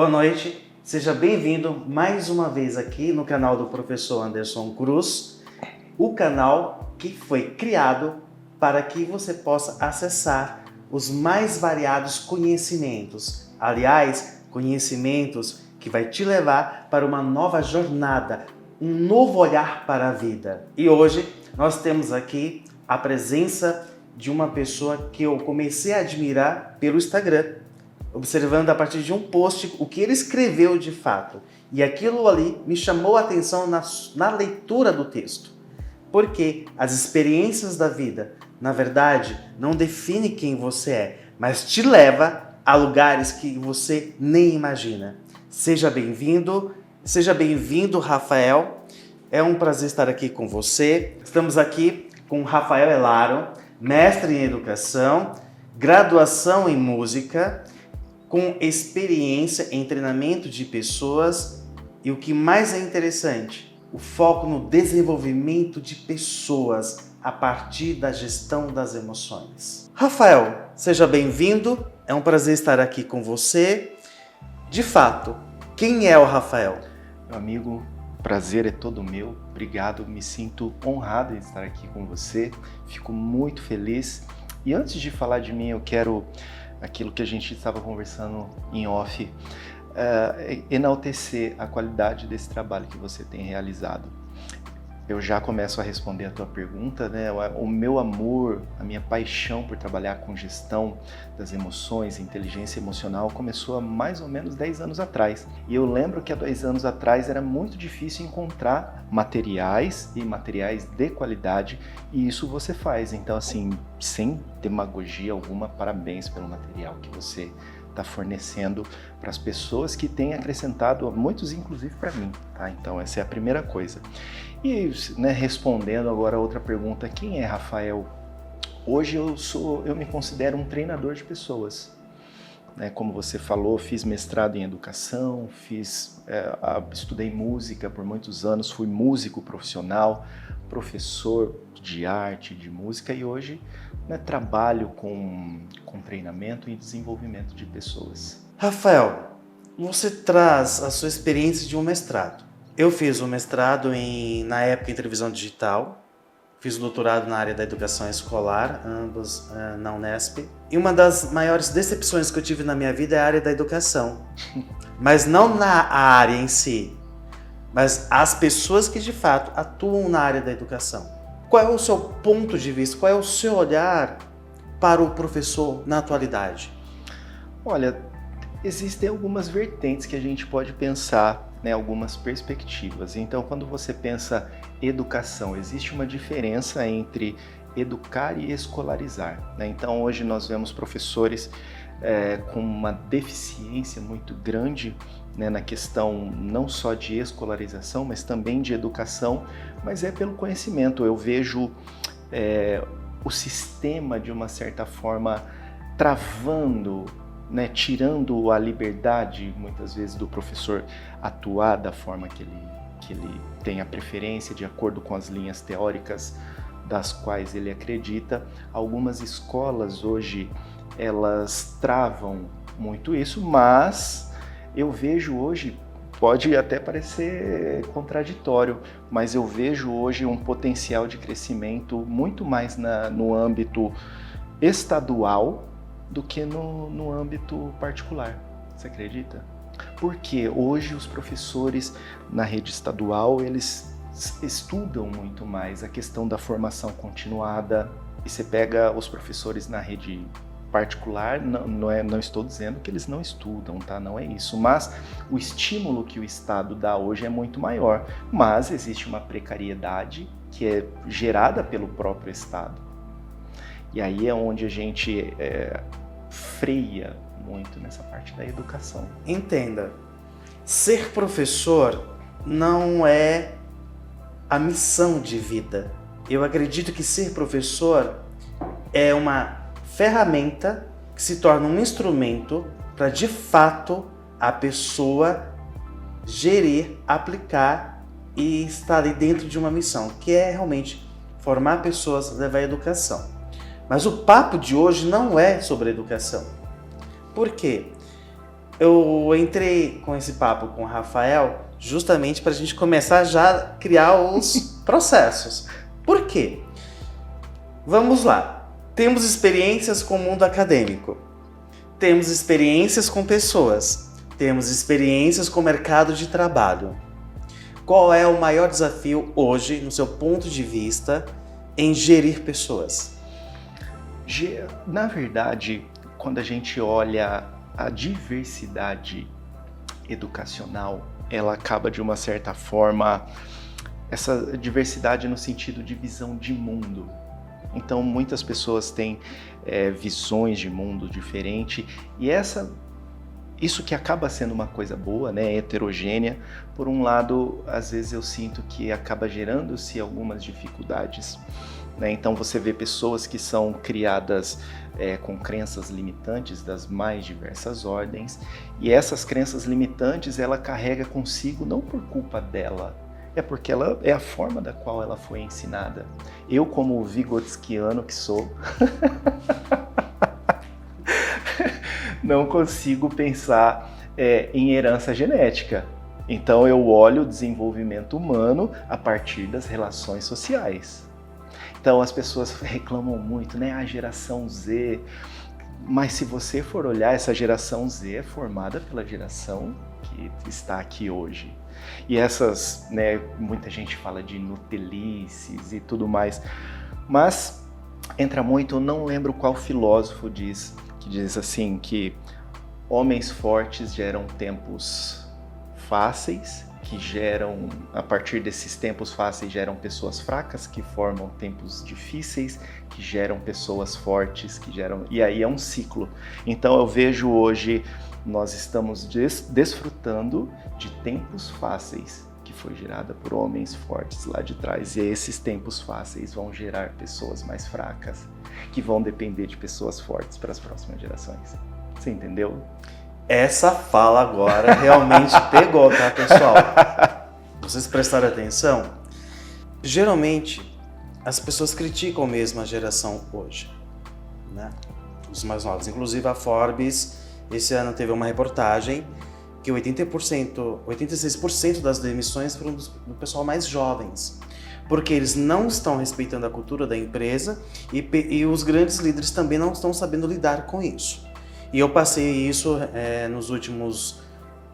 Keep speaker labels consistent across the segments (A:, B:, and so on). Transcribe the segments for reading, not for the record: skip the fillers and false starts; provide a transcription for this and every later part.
A: Boa noite, seja bem-vindo mais uma vez aqui no canal do professor Anderson Cruz, o canal que foi criado para que você possa acessar os mais variados conhecimentos. Aliás, conhecimentos que vai te levar para uma nova jornada, um novo olhar para a vida. E hoje nós temos aqui a presença de uma pessoa que eu comecei a admirar pelo Instagram, observando a partir de um post o que ele escreveu de fato. E aquilo ali me chamou a atenção na leitura do texto. Porque as experiências da vida, na verdade, não definem quem você é, mas te leva a lugares que você nem imagina. Seja bem-vindo, Rafael. É um prazer estar aqui com você. Estamos aqui com Rafael Elaro, mestre em educação, graduação em música, com experiência em treinamento de pessoas e o que mais é interessante, o foco no desenvolvimento de pessoas a partir da gestão das emoções. Rafael, seja bem-vindo, é um prazer estar aqui com você. De fato, quem é o Rafael?
B: Meu amigo, o prazer é todo meu, obrigado, me sinto honrado em estar aqui com você, fico muito feliz. E antes de falar de mim, eu quero aquilo que a gente estava conversando em off, enaltecer a qualidade desse trabalho que você tem realizado. Eu já começo a responder a tua pergunta, né? O meu amor, a minha paixão por trabalhar com gestão das emoções, inteligência emocional, começou há mais ou menos 10 anos atrás. E eu lembro que há 10 anos atrás era muito difícil encontrar materiais e materiais de qualidade, e isso você faz. Então, assim, sem demagogia alguma, parabéns pelo material que você está fornecendo para as pessoas, que têm acrescentado, muitos inclusive para mim, tá? Então essa é a primeira coisa. E, né, respondendo agora a outra pergunta, quem é Rafael? Hoje eu me considero um treinador de pessoas. Né? Como você falou, fiz mestrado em educação, estudei música por muitos anos, fui músico profissional, professor de arte, de música, e hoje, né, trabalho com treinamento e desenvolvimento de pessoas.
A: Rafael, você traz a sua experiência de um mestrado. Eu fiz o mestrado na época em televisão digital, fiz o doutorado na área da educação escolar, ambos na Unesp. E uma das maiores decepções que eu tive na minha vida é a área da educação. Mas não na área em si, mas as pessoas que de fato atuam na área da educação. Qual é o seu ponto de vista, qual é o seu olhar para o professor na atualidade?
B: Olha, existem algumas vertentes que a gente pode pensar, né, algumas perspectivas. Então, quando você pensa educação, existe uma diferença entre educar e escolarizar, né? Então, hoje nós vemos professores com uma deficiência muito grande, né, na questão não só de escolarização, mas também de educação, mas é pelo conhecimento. Eu vejo o sistema, de uma certa forma, travando, né, tirando a liberdade, muitas vezes, do professor atuar da forma que ele tem a preferência, de acordo com as linhas teóricas das quais ele acredita. Algumas escolas hoje, elas travam muito isso, mas eu vejo hoje, pode até parecer contraditório, mas eu vejo hoje um potencial de crescimento muito mais no âmbito estadual do que no âmbito particular. Você acredita? Porque hoje os professores na rede estadual, eles estudam muito mais a questão da formação continuada. E você pega os professores na rede particular, não estou dizendo que eles não estudam, tá? Não é isso, mas o estímulo que o Estado dá hoje é muito maior, mas existe uma precariedade que é gerada pelo próprio Estado. E aí é onde a gente freia muito nessa parte da educação.
A: Entenda, ser professor não é a missão de vida. Eu acredito que ser professor é uma ferramenta que se torna um instrumento para, de fato, a pessoa gerir, aplicar e estar ali dentro de uma missão, que é realmente formar pessoas, levar a educação. Mas o papo de hoje não é sobre educação. Por quê? eu entrei com esse papo com o Rafael justamente para a gente começar já a criar os processos. Por quê? Vamos lá. Temos experiências com o mundo acadêmico. Temos experiências com pessoas. Temos experiências com o mercado de trabalho. Qual é o maior desafio hoje, no seu ponto de vista, em gerir pessoas?
B: Na verdade, quando a gente olha a diversidade educacional, ela acaba de uma certa forma, essa diversidade no sentido de visão de mundo. Então muitas pessoas têm visões de mundo diferentes e isso que acaba sendo uma coisa boa, né, heterogênea, por um lado, às vezes eu sinto que acaba gerando-se algumas dificuldades. Né? Então você vê pessoas que são criadas com crenças limitantes das mais diversas ordens, e essas crenças limitantes ela carrega consigo não por culpa dela, é porque ela é a forma da qual ela foi ensinada. Eu, como vigotskiano que sou, não consigo pensar em herança genética. Então eu olho o desenvolvimento humano a partir das relações sociais. Então as pessoas reclamam muito, né? A geração Z. Mas se você for olhar, essa geração Z é formada pela geração que está aqui hoje. E essas, né, muita gente fala de nutelices e tudo mais, mas entra muito, eu não lembro qual filósofo que diz assim, que homens fortes geram tempos fáceis, que geram, a partir desses tempos fáceis, geram pessoas fracas, que formam tempos difíceis, que geram pessoas fortes, que geram... E aí é um ciclo. Então eu vejo hoje, nós estamos desfrutando de tempos fáceis, que foi gerada por homens fortes lá de trás. E esses tempos fáceis vão gerar pessoas mais fracas, que vão depender de pessoas fortes para as próximas gerações. Você entendeu?
A: Essa fala agora realmente pegou, tá, pessoal? Vocês prestaram atenção? Geralmente, as pessoas criticam mesmo a geração hoje, né? Os mais novos. Inclusive a Forbes, esse ano teve uma reportagem que 86% das demissões foram do pessoal mais jovens. Porque eles não estão respeitando a cultura da empresa e os grandes líderes também não estão sabendo lidar com isso. E eu passei isso nos últimos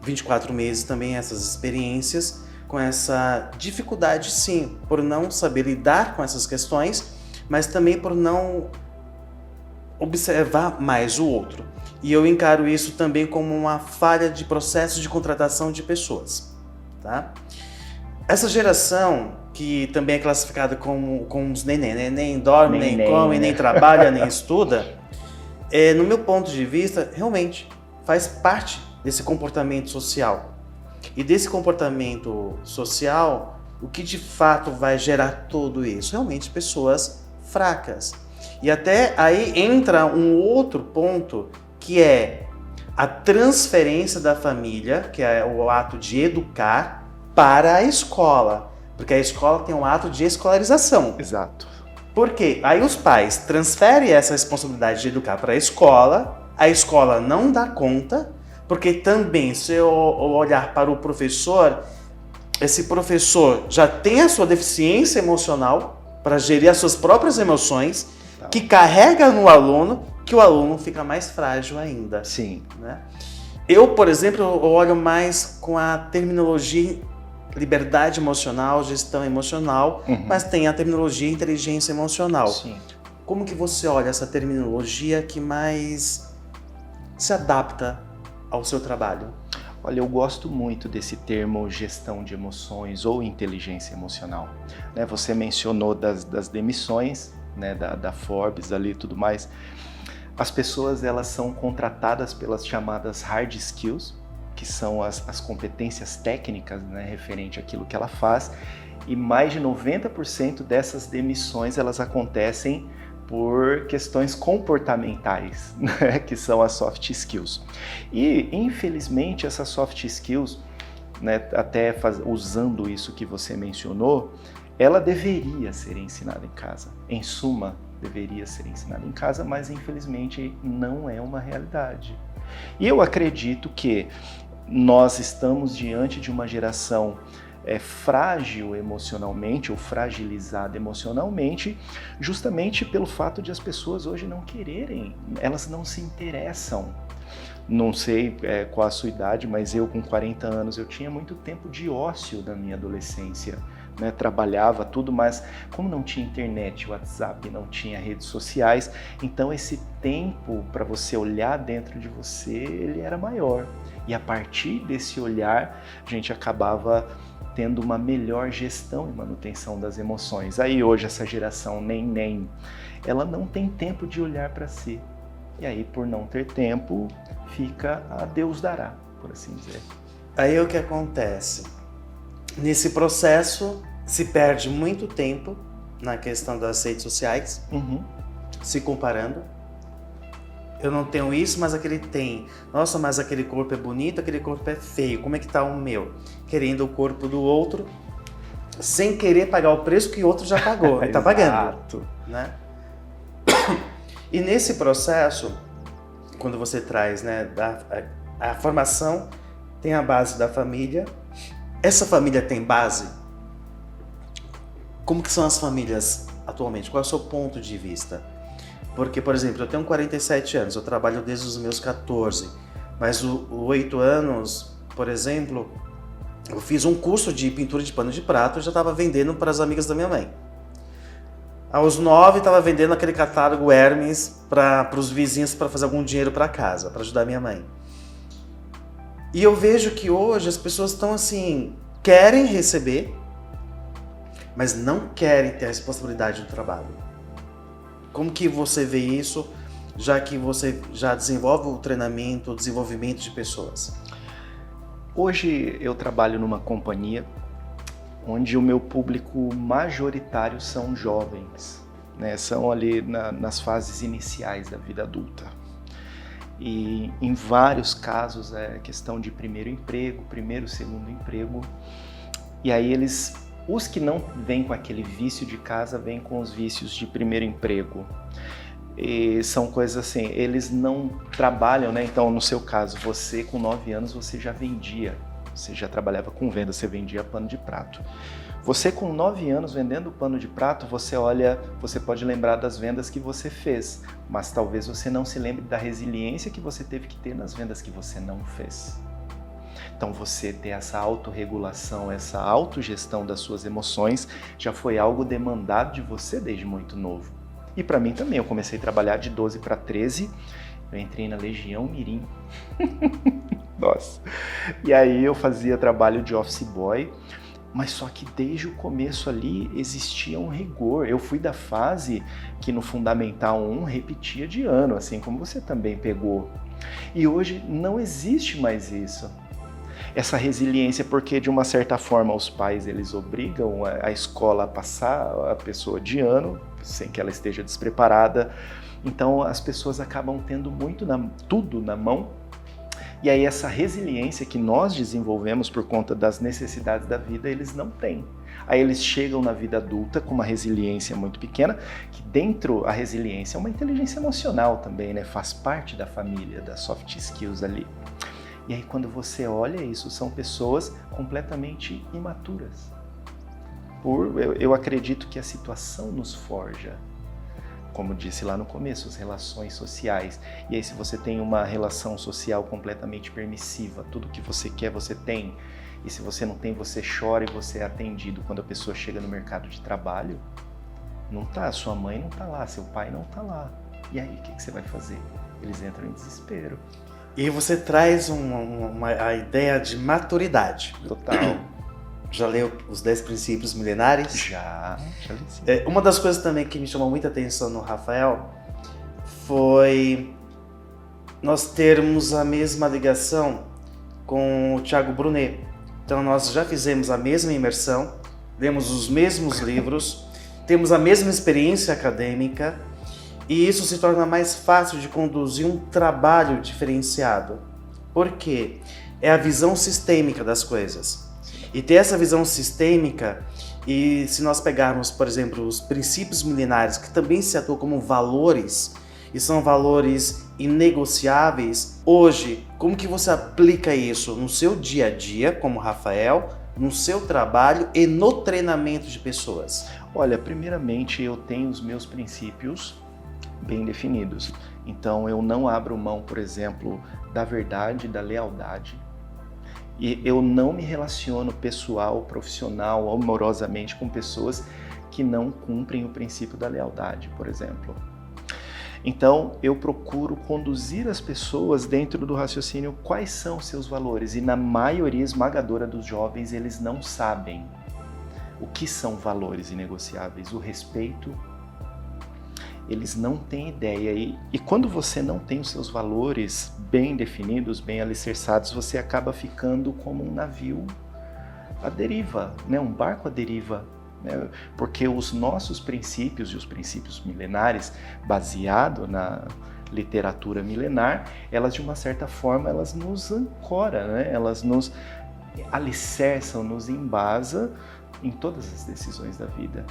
A: 24 meses também, essas experiências, com essa dificuldade sim, por não saber lidar com essas questões, mas também por não observar mais o outro. E eu encaro isso também como uma falha de processo de contratação de pessoas. Tá? Essa geração, que também é classificada como os neném, né? Nem dorme, nem come, nem trabalha, nem estuda, no meu ponto de vista, realmente faz parte desse comportamento social. E desse comportamento social, o que de fato vai gerar tudo isso? Realmente pessoas fracas. E até aí entra um outro ponto, que é a transferência da família, que é o ato de educar, para a escola. Porque a escola tem um ato de escolarização.
B: Exato.
A: Por quê? Aí os pais transferem essa responsabilidade de educar para a escola não dá conta, porque também, se eu olhar para o professor, esse professor já tem a sua deficiência emocional para gerir as suas próprias emoções, que carrega no aluno, que o aluno fica mais frágil ainda.
B: Sim.
A: Né? Eu, por exemplo, eu olho mais com a terminologia liberdade emocional, gestão emocional, mas tem a terminologia inteligência emocional.
B: Sim.
A: Como que você olha essa terminologia que mais se adapta ao seu trabalho?
B: Olha, eu gosto muito desse termo gestão de emoções ou inteligência emocional. Né, você mencionou das demissões, né, da Forbes ali e tudo mais. As pessoas, elas são contratadas pelas chamadas hard skills, que são as competências técnicas, né, referente àquilo que ela faz, e mais de 90% dessas demissões elas acontecem por questões comportamentais, né, que são as soft skills. E, infelizmente, essas soft skills, né, até usando isso que você mencionou, ela deveria ser ensinada em casa. Em suma, deveria ser ensinado em casa, mas infelizmente não é uma realidade. E eu acredito que nós estamos diante de uma geração frágil emocionalmente ou fragilizada emocionalmente, justamente pelo fato de as pessoas hoje não quererem, elas não se interessam. Não sei qual a sua idade, mas eu com 40 anos, eu tinha muito tempo de ócio na minha adolescência, né? Trabalhava tudo, mas como não tinha internet, WhatsApp, não tinha redes sociais, então esse tempo para você olhar dentro de você, ele era maior. E a partir desse olhar, a gente acabava tendo uma melhor gestão e manutenção das emoções. Aí hoje essa geração neném, ela não tem tempo de olhar para si. E aí, por não ter tempo, fica a Deus dará, por assim dizer.
A: Aí o que acontece? Nesse processo, se perde muito tempo na questão das redes sociais, se comparando. Eu não tenho isso, mas aquele tem. Nossa, mas aquele corpo é bonito, aquele corpo é feio. Como é que tá o meu? Querendo o corpo do outro, sem querer pagar o preço que o outro já pagou. Ele tá pagando, né? E nesse processo, quando você traz, né, a formação tem a base da família. Essa família tem base? Como que são as famílias atualmente? Qual é o seu ponto de vista? Porque, por exemplo, eu tenho 47 anos, eu trabalho desde os meus 14, mas os 8 anos, por exemplo, eu fiz um curso de pintura de pano de prato e já estava vendendo para as amigas da minha mãe. Aos 9, estava vendendo aquele catálogo Hermes para os vizinhos para fazer algum dinheiro para casa, para ajudar minha mãe. E eu vejo que hoje as pessoas estão assim, querem receber, mas não querem ter a responsabilidade do trabalho. Como que você vê isso, já que você já desenvolve o treinamento, o desenvolvimento de pessoas?
B: Hoje eu trabalho numa companhia onde o meu público majoritário são jovens, né? São ali nas fases iniciais da vida adulta. E em vários casos é questão de primeiro emprego, primeiro, segundo emprego. E aí os que não vêm com aquele vício de casa, vêm com os vícios de primeiro emprego. E são coisas assim, eles não trabalham, né? Então, no seu caso, você com 9 anos, você já vendia. Você já trabalhava com venda, você vendia pano de prato. Você com 9 anos vendendo pano de prato, você pode lembrar das vendas que você fez, mas talvez você não se lembre da resiliência que você teve que ter nas vendas que você não fez. Então você ter essa autorregulação, essa autogestão das suas emoções já foi algo demandado de você desde muito novo. E para mim também, eu comecei a trabalhar de 12 para 13, eu entrei na Legião Mirim. Nossa. E aí eu fazia trabalho de office boy, mas só que desde o começo ali existia um rigor. Eu fui da fase que no Fundamental 1 repetia de ano, assim como você também pegou. E hoje não existe mais isso. Essa resiliência, porque de uma certa forma os pais eles obrigam a escola a passar a pessoa de ano, sem que ela esteja despreparada. Então as pessoas acabam tendo tudo na mão. E aí essa resiliência que nós desenvolvemos por conta das necessidades da vida, eles não têm. Aí eles chegam na vida adulta com uma resiliência muito pequena, que dentro a resiliência é uma inteligência emocional também, né? Faz parte da família, das soft skills ali. E aí quando você olha isso, são pessoas completamente imaturas. Eu acredito que a situação nos forja. Como disse lá no começo, as relações sociais. E aí se você tem uma relação social completamente permissiva, tudo que você quer você tem, e se você não tem, você chora e você é atendido quando a pessoa chega no mercado de trabalho, sua mãe não está lá, seu pai não está lá. E aí o que você vai fazer? Eles entram em desespero.
A: E você traz a ideia de maturidade.
B: Total.
A: Já leu os 10 princípios milenares?
B: Já li sim.
A: Uma das coisas também que me chamou muita atenção no Rafael foi nós termos a mesma ligação com o Thiago Brunet. Então nós já fizemos a mesma imersão, lemos os mesmos livros, temos a mesma experiência acadêmica e isso se torna mais fácil de conduzir um trabalho diferenciado. Por quê? É a visão sistêmica das coisas. E ter essa visão sistêmica E se nós pegarmos, por exemplo, os princípios milenares, que também se atuam como valores, e são valores inegociáveis, hoje, como que você aplica isso no seu dia a dia, como Rafael, no seu trabalho e no treinamento de pessoas?
B: Olha, primeiramente eu tenho os meus princípios bem definidos. Então eu não abro mão, por exemplo, da verdade, da lealdade. E eu não me relaciono pessoal, profissional, amorosamente com pessoas que não cumprem o princípio da lealdade, por exemplo. Então, eu procuro conduzir as pessoas dentro do raciocínio quais são os seus valores. E na maioria esmagadora dos jovens, eles não sabem o que são valores inegociáveis. O respeito, eles não têm ideia. E quando você não tem os seus valores bem definidos, bem alicerçados, você acaba ficando como um navio à deriva, né? Um barco à deriva. Porque os nossos princípios e os princípios milenares, baseado na literatura milenar, elas de uma certa forma elas nos ancoram, né? Elas nos alicerçam, nos embasam em todas as decisões da vida.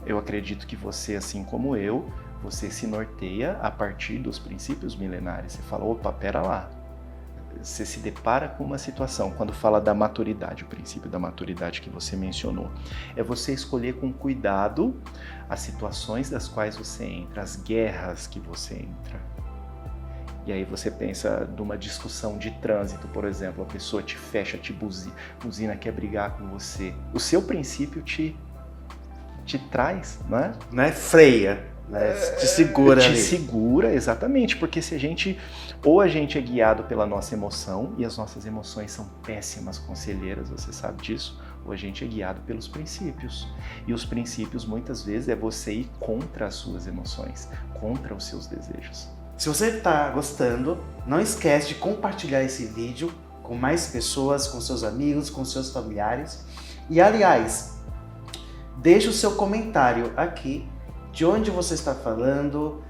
B: Eu acredito que você, assim como eu, você se norteia a partir dos princípios milenares. Você fala, opa, pera lá. Você se depara com uma situação, quando fala da maturidade, o princípio da maturidade que você mencionou, é você escolher com cuidado as situações das quais você entra, as guerras que você entra. E aí você pensa numa discussão de trânsito, por exemplo, a pessoa te fecha, te buzina, quer brigar com você. O seu princípio te traz, não é?
A: Não é freia. Te segura ali.
B: Te segura, exatamente, porque se a gente é guiado pela nossa emoção, e as nossas emoções são péssimas conselheiras, você sabe disso, ou a gente é guiado pelos princípios. E os princípios, muitas vezes, é você ir contra as suas emoções, contra os seus desejos.
A: Se você está gostando, não esquece de compartilhar esse vídeo com mais pessoas, com seus amigos, com seus familiares. E, aliás, deixe o seu comentário aqui de onde você está falando,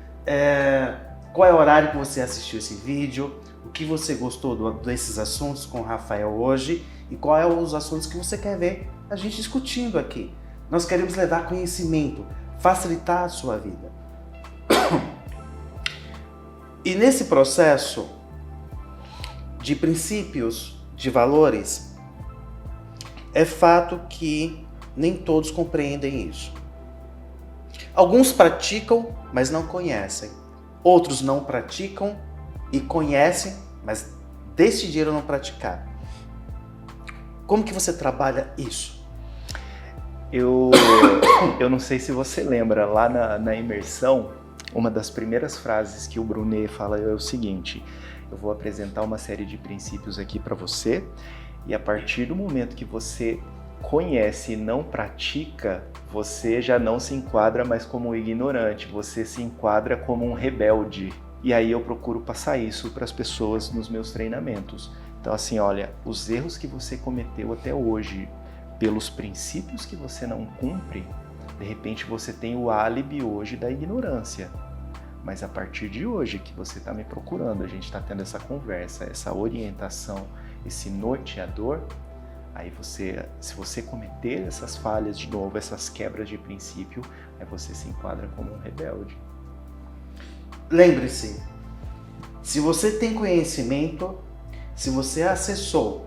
A: qual é o horário que você assistiu esse vídeo, o que você gostou desses assuntos com o Rafael hoje e quais são os assuntos que você quer ver a gente discutindo aqui. Nós queremos levar conhecimento, facilitar a sua vida. E nesse processo de princípios, de valores, é fato que nem todos compreendem isso. Alguns praticam, mas não conhecem. Outros não praticam e conhecem, mas decidiram não praticar. Como que você trabalha isso?
B: Eu não sei se você lembra, lá na imersão, uma das primeiras frases que o Brunet fala é o seguinte: eu vou apresentar uma série de princípios aqui para você, e a partir do momento que você conhece e não pratica, você já não se enquadra mais como um ignorante, você se enquadra como um rebelde. E aí eu procuro passar isso para as pessoas nos meus treinamentos. Então assim, olha, os erros que você cometeu até hoje, pelos princípios que você não cumpre, de repente você tem o álibi hoje da ignorância. Mas a partir de hoje que você está me procurando, a gente está tendo essa conversa, essa orientação, esse norteador, aí se você cometer essas falhas de novo, essas quebras de princípio, aí você se enquadra como um rebelde.
A: Lembre-se, se você tem conhecimento, se você acessou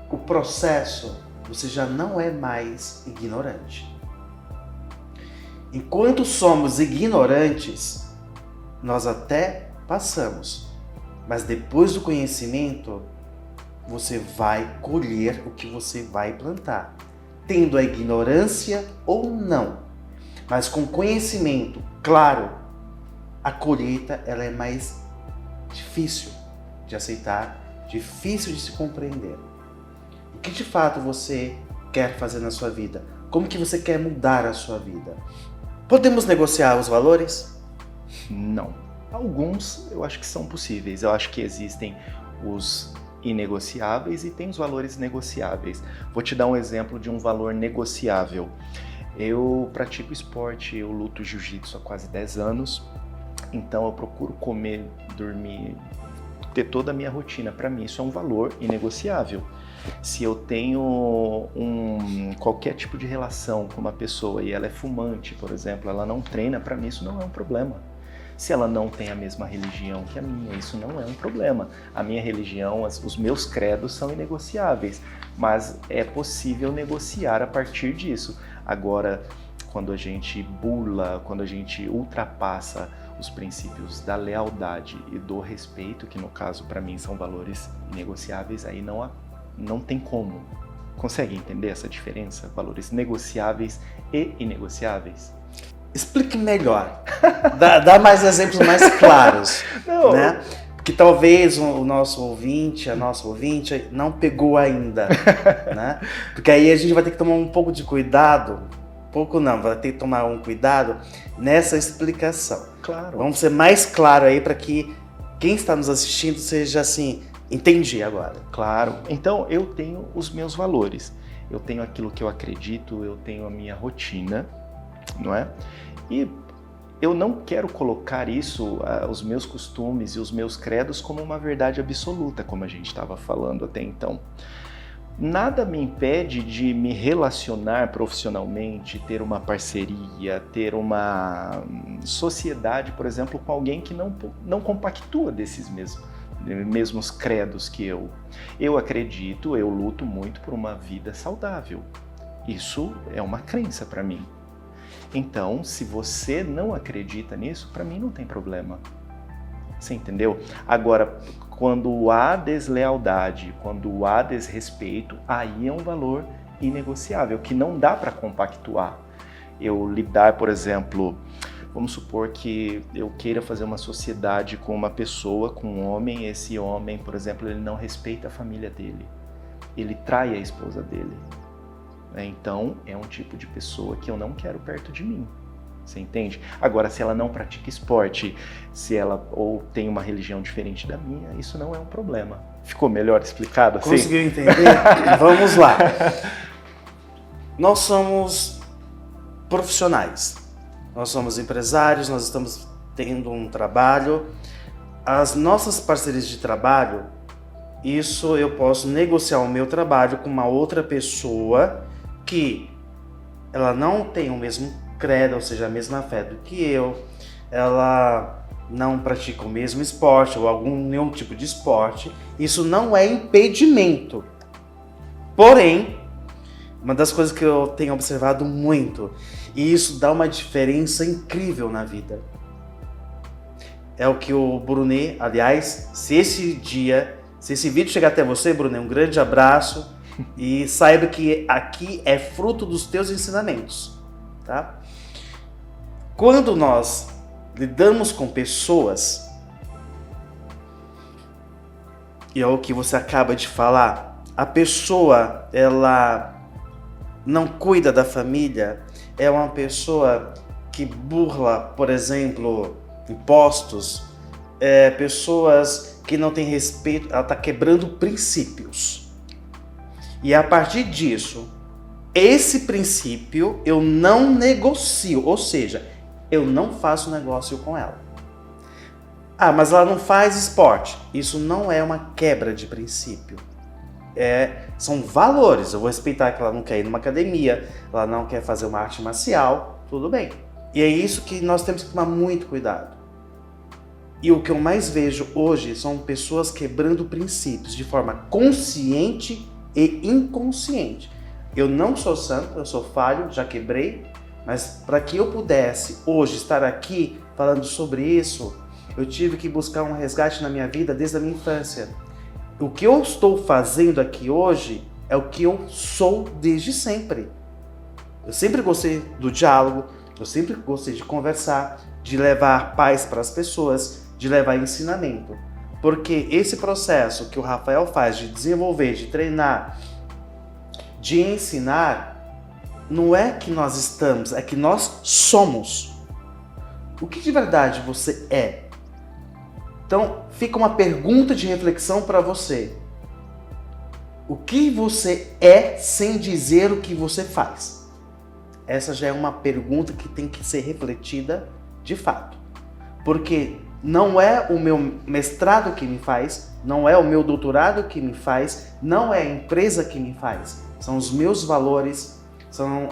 A: o processo, você já não é mais ignorante. Enquanto somos ignorantes, nós até passamos, mas depois do conhecimento, você vai colher o que você vai plantar, tendo a ignorância ou não. Mas com conhecimento, claro, a colheita ela é mais difícil de aceitar, difícil de se compreender. O que de fato você quer fazer na sua vida? Como que você quer mudar a sua vida? Podemos negociar os valores?
B: Não. Alguns eu acho que são possíveis. Eu acho que existem os inegociáveis e tem os valores negociáveis. Vou te dar um exemplo de um valor negociável. Eu pratico esporte, eu luto jiu-jitsu há quase 10 anos, então eu procuro comer, dormir ter toda a minha rotina. Para mim isso é um valor inegociável. Se eu tenho qualquer tipo de relação com uma pessoa e ela é fumante, por exemplo, ela não treina, para mim isso não é um problema. Se ela não tem a mesma religião que a minha, isso não é um problema. A minha religião, os meus credos são inegociáveis, mas é possível negociar a partir disso. Agora, quando a gente burla, quando a gente ultrapassa os princípios da lealdade e do respeito, que no caso para mim são valores inegociáveis, aí não tem como. Consegue entender essa diferença? Valores negociáveis e inegociáveis?
A: Explique melhor. Dá mais exemplos mais claros.
B: Não.
A: Né? Porque talvez o nosso ouvinte, a nossa ouvinte, não pegou ainda. Né? Porque aí a gente vai ter que tomar um pouco de cuidado. Pouco não, vai ter que tomar um cuidado nessa explicação.
B: Claro.
A: Vamos ser mais claro aí para que quem está nos assistindo seja assim, entendi agora.
B: Claro. Então eu tenho os meus valores. Eu tenho aquilo que eu acredito, eu tenho a minha rotina, não é? E eu não quero colocar isso, os meus costumes e os meus credos como uma verdade absoluta, como a gente estava falando até então. Nada me impede de me relacionar profissionalmente, ter uma parceria, ter uma sociedade, por exemplo, com alguém que não compactua desses mesmos credos que eu. Eu acredito, eu luto muito por uma vida saudável. Isso é uma crença para mim. Então, se você não acredita nisso, para mim não tem problema. Você entendeu? Agora, quando há deslealdade, quando há desrespeito, aí é um valor inegociável, que não dá para compactuar. Eu lidar, por exemplo, vamos supor que eu queira fazer uma sociedade com uma pessoa, com um homem, esse homem, por exemplo, ele não respeita a família dele, ele trai a esposa dele. Então, é um tipo de pessoa que eu não quero perto de mim. Você entende? Agora, se ela não pratica esporte, se ela ou tem uma religião diferente da minha, isso não é um problema. Ficou melhor explicado assim?
A: Conseguiu entender? Vamos lá. Nós somos profissionais. Nós somos empresários, nós estamos tendo um trabalho. As nossas parcerias de trabalho, isso eu posso negociar o meu trabalho com uma outra pessoa que ela não tem o mesmo credo, ou seja, a mesma fé do que eu, ela não pratica o mesmo esporte ou nenhum tipo de esporte. Isso não é impedimento. Porém, uma das coisas que eu tenho observado muito, e isso dá uma diferença incrível na vida, é o que o Brunet, aliás, se esse vídeo chegar até você, Brunet, um grande abraço e saiba que aqui é fruto dos teus ensinamentos, tá? Quando nós lidamos com pessoas, e é o que você acaba de falar, a pessoa, ela não cuida da família, é uma pessoa que burla, por exemplo, impostos, pessoas que não têm respeito, ela está quebrando princípios. E a partir disso, esse princípio eu não negocio, ou seja, eu não faço negócio com ela. Ah, mas ela não faz esporte. Isso não é uma quebra de princípio. São valores. Eu vou respeitar que ela não quer ir numa academia, ela não quer fazer uma arte marcial, tudo bem. E é isso que nós temos que tomar muito cuidado. E o que eu mais vejo hoje são pessoas quebrando princípios de forma consciente e inconsciente. Eu não sou santo, eu sou falho, já quebrei, mas para que eu pudesse hoje estar aqui falando sobre isso, eu tive que buscar um resgate na minha vida desde a minha infância. O que eu estou fazendo aqui hoje é o que eu sou desde sempre. Eu sempre gostei do diálogo, eu sempre gostei de conversar, de levar paz para as pessoas, de levar ensinamento. Porque esse processo que o Rafael faz de desenvolver, de treinar, de ensinar, não é que nós estamos, é que nós somos. O que de verdade você é? Então, fica uma pergunta de reflexão para você. O que você é sem dizer o que você faz? Essa já é uma pergunta que tem que ser refletida de fato. Porque não é o meu mestrado que me faz, não é o meu doutorado que me faz, não é a empresa que me faz. São os meus valores, são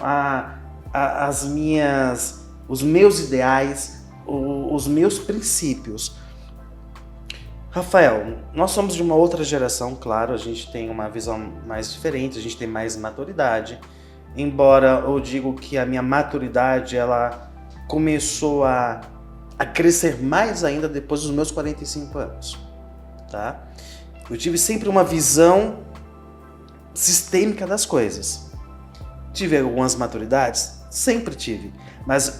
A: os meus ideais, os meus princípios. Rafael, nós somos de uma outra geração, claro, a gente tem uma visão mais diferente, a gente tem mais maturidade. Embora eu digo que a minha maturidade ela começou a crescer mais ainda depois dos meus 45 anos, tá? Eu tive sempre uma visão sistêmica das coisas. Tive algumas maturidades? Sempre tive. Mas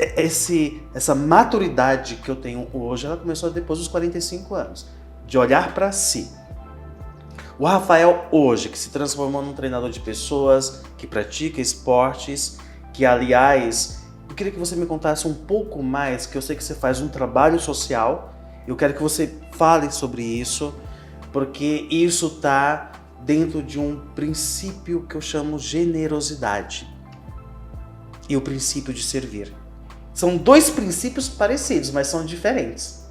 A: essa maturidade que eu tenho hoje, ela começou depois dos 45 anos. De olhar para si. O Rafael hoje, que se transformou num treinador de pessoas, que pratica esportes, que aliás, eu queria que você me contasse um pouco mais, que eu sei que você faz um trabalho social, eu quero que você fale sobre isso, porque isso está dentro de um princípio que eu chamo generosidade e o princípio de servir. São dois princípios parecidos, mas são diferentes.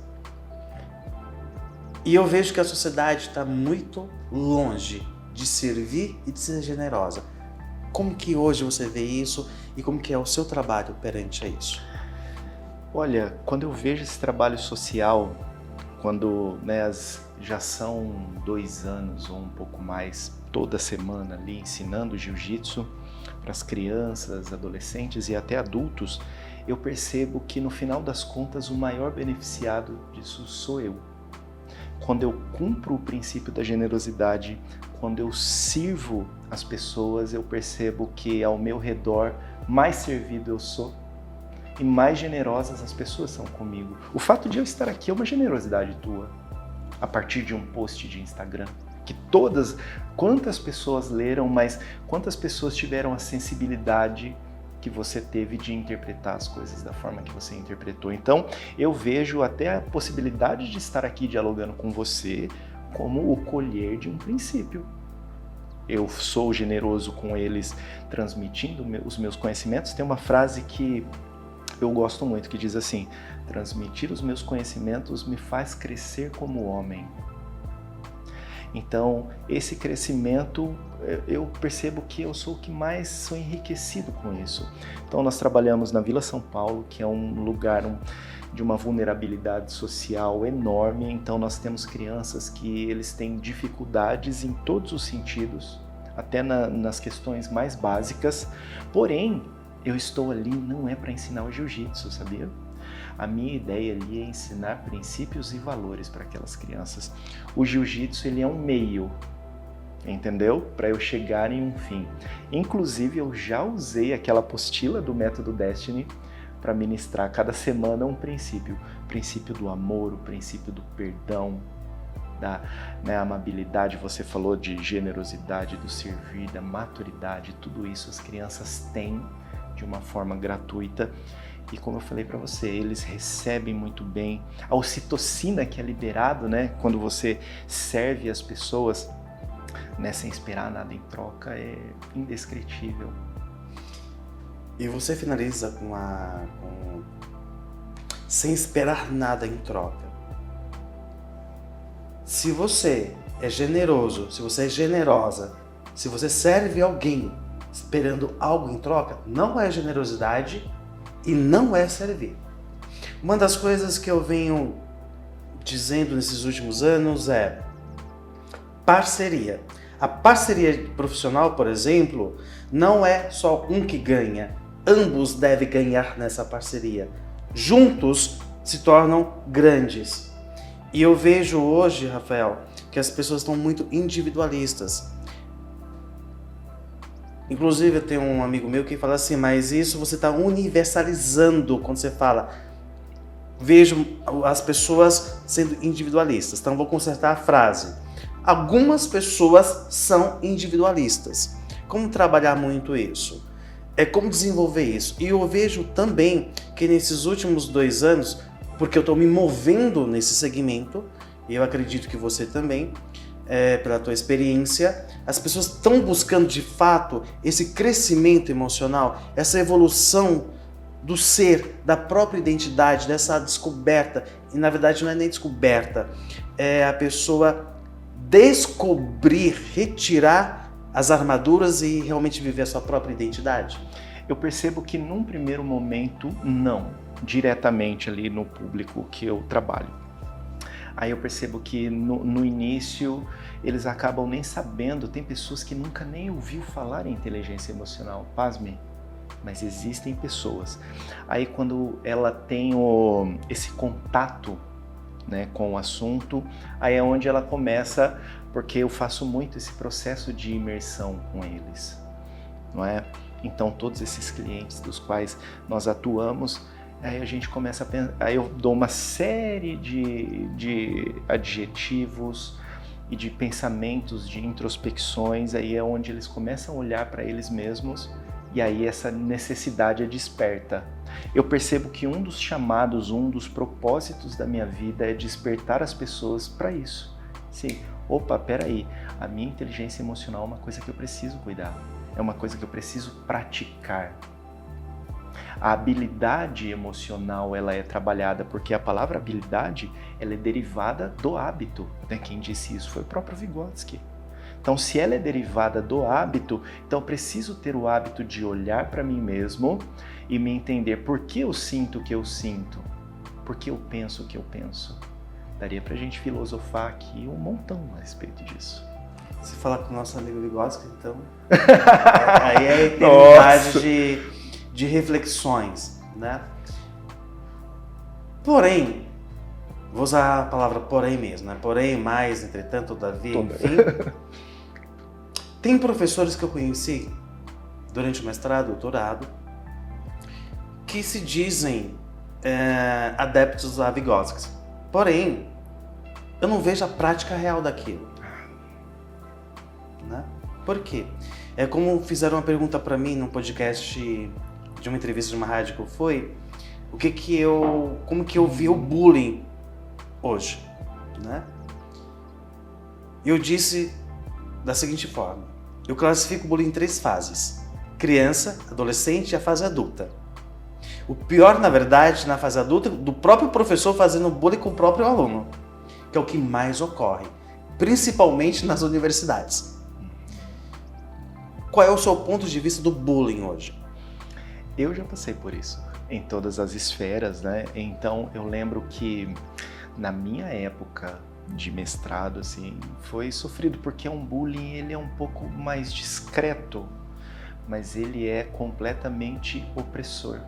A: E eu vejo que a sociedade está muito longe de servir e de ser generosa. Como que hoje você vê isso e como que é o seu trabalho perante a isso?
B: Olha, quando eu vejo esse trabalho social, quando já são 2 anos ou um pouco mais, toda semana ali ensinando jiu-jitsu para as crianças, adolescentes e até adultos, eu percebo que no final das contas o maior beneficiado disso sou eu. Quando eu cumpro o princípio da generosidade, quando eu sirvo as pessoas, eu percebo que ao meu redor mais servido eu sou e mais generosas as pessoas são comigo. O fato de eu estar aqui é uma generosidade tua, a partir de um post de Instagram, que quantas pessoas leram, mas quantas pessoas tiveram a sensibilidade que você teve de interpretar as coisas da forma que você interpretou. Então, eu vejo até a possibilidade de estar aqui dialogando com você como o colher de um princípio. Eu sou generoso com eles, transmitindo os meus conhecimentos. Tem uma frase que eu gosto muito, que diz assim: transmitir os meus conhecimentos me faz crescer como homem. Então, esse crescimento, eu percebo que eu sou o que mais sou enriquecido com isso. Então, nós trabalhamos na Vila São Paulo, que é um lugar de uma vulnerabilidade social enorme. Então, nós temos crianças que eles têm dificuldades em todos os sentidos, até nas questões mais básicas. Porém, eu estou ali não é para ensinar o jiu-jitsu, sabia? A minha ideia ali é ensinar princípios e valores para aquelas crianças. O jiu-jitsu ele é um meio, entendeu? Para eu chegar em um fim. Inclusive, eu já usei aquela apostila do Método Destiny para ministrar cada semana um princípio. O princípio do amor, o princípio do perdão, da amabilidade. Você falou de generosidade, do servir, da maturidade. Tudo isso as crianças têm de uma forma gratuita. E como eu falei para você, eles recebem muito bem. A ocitocina que é liberado, quando você serve as pessoas, sem esperar nada em troca, é indescritível.
A: E você finaliza sem esperar nada em troca. Se você é generoso, se você é generosa, se você serve alguém esperando algo em troca, não é generosidade e não é servir. Uma das coisas que eu venho dizendo nesses últimos anos é parceria. A parceria profissional, por exemplo, não é só um que ganha. Ambos devem ganhar nessa parceria. Juntos se tornam grandes. E eu vejo hoje, Rafael, que as pessoas estão muito individualistas. Inclusive, eu tenho um amigo meu que fala assim, mas isso você está universalizando quando você fala. Vejo as pessoas sendo individualistas. Então, vou consertar a frase. Algumas pessoas são individualistas. Como trabalhar muito isso? Como desenvolver isso? E eu vejo também que nesses últimos 2 anos, porque eu estou me movendo nesse segmento, e eu acredito que você também, pela tua experiência, as pessoas estão buscando de fato esse crescimento emocional, essa evolução do ser, da própria identidade, dessa descoberta. E na verdade não é nem descoberta, é a pessoa descobrir, retirar as armaduras e realmente viver a sua própria identidade?
B: Eu percebo que num primeiro momento, não, diretamente ali no público que eu trabalho. Aí eu percebo que no início eles acabam nem sabendo, tem pessoas que nunca nem ouviu falar em inteligência emocional, pasme, mas existem pessoas. Aí quando ela tem esse contato, né, com o assunto, aí é onde ela começa, porque eu faço muito esse processo de imersão com eles, não é? Então todos esses clientes dos quais nós atuamos, aí a gente começa a pensar, aí eu dou uma série de adjetivos e de pensamentos, de introspecções, aí é onde eles começam a olhar para eles mesmos e aí essa necessidade é desperta. Eu percebo que um dos chamados, um dos propósitos da minha vida é despertar as pessoas para isso. Sim, opa, peraí, a minha inteligência emocional é uma coisa que eu preciso cuidar, é uma coisa que eu preciso praticar. A habilidade emocional, ela é trabalhada porque a palavra habilidade, ela é derivada do hábito, né? Quem disse isso foi o próprio Vygotsky. Então, se ela é derivada do hábito, então eu preciso ter o hábito de olhar para mim mesmo e me entender por que eu sinto o que eu sinto, por que eu penso o que eu penso. Daria pra gente filosofar aqui um montão a respeito disso.
A: Se falar com o nosso amigo Vygotsky, então... aí é a eternidade de reflexões, né? Porém, vou usar a palavra porém mesmo, né? Porém, mais, entretanto, todavia, enfim. Tem professores que eu conheci durante o mestrado, doutorado, que se dizem adeptos a Vygotsky. Porém, eu não vejo a prática real daquilo. Né? Por quê? É como fizeram uma pergunta para mim num podcast de uma entrevista de uma rádio que eu fui, como que eu vi o bullying hoje, né? Eu disse da seguinte forma: eu classifico o bullying em 3 fases: criança, adolescente e a fase adulta. O pior, na verdade, na fase adulta, do próprio professor fazendo bullying com o próprio aluno, que é o que mais ocorre, principalmente nas universidades. Qual é o seu ponto de vista do bullying hoje?
B: Eu já passei por isso, em todas as esferas, né? Então eu lembro que na minha época de mestrado, assim, foi sofrido, porque um bullying, ele é um pouco mais discreto, mas ele é completamente opressor.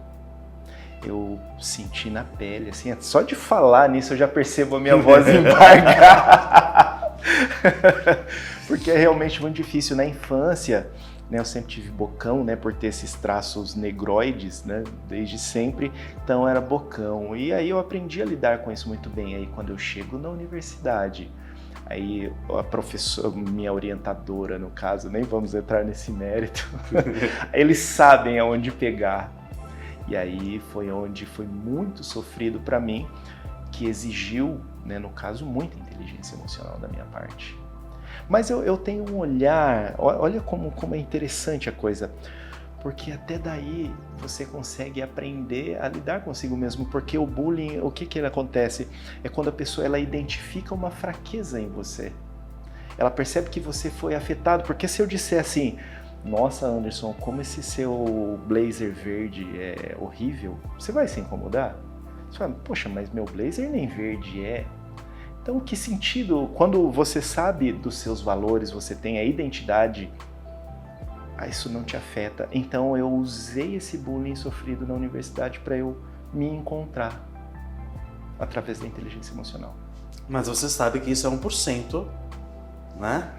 B: Eu senti na pele, assim, só de falar nisso eu já percebo a minha voz embargar. Porque é realmente muito difícil. Na infância, né, eu sempre tive bocão, né, por ter esses traços negroides, né, desde sempre, então era bocão. E aí eu aprendi a lidar com isso muito bem. Aí quando eu chego na universidade, aí a professora, minha orientadora no caso, nem vamos entrar nesse mérito, eles sabem aonde pegar. E aí foi onde foi muito sofrido para mim, que exigiu, né, no caso, muita inteligência emocional da minha parte. Mas eu tenho um olhar, olha como é interessante a coisa, porque até daí você consegue aprender a lidar consigo mesmo, porque o bullying, o que ele acontece? É quando a pessoa ela identifica uma fraqueza em você. Ela percebe que você foi afetado, porque se eu disser assim: nossa, Anderson, como esse seu blazer verde é horrível, você vai se incomodar? Você fala: poxa, mas meu blazer nem verde é. Então, que sentido, quando você sabe dos seus valores, você tem a identidade, isso não te afeta. Então, eu usei esse bullying sofrido na universidade para eu me encontrar através da inteligência emocional.
A: Mas você sabe que isso é 1%, né?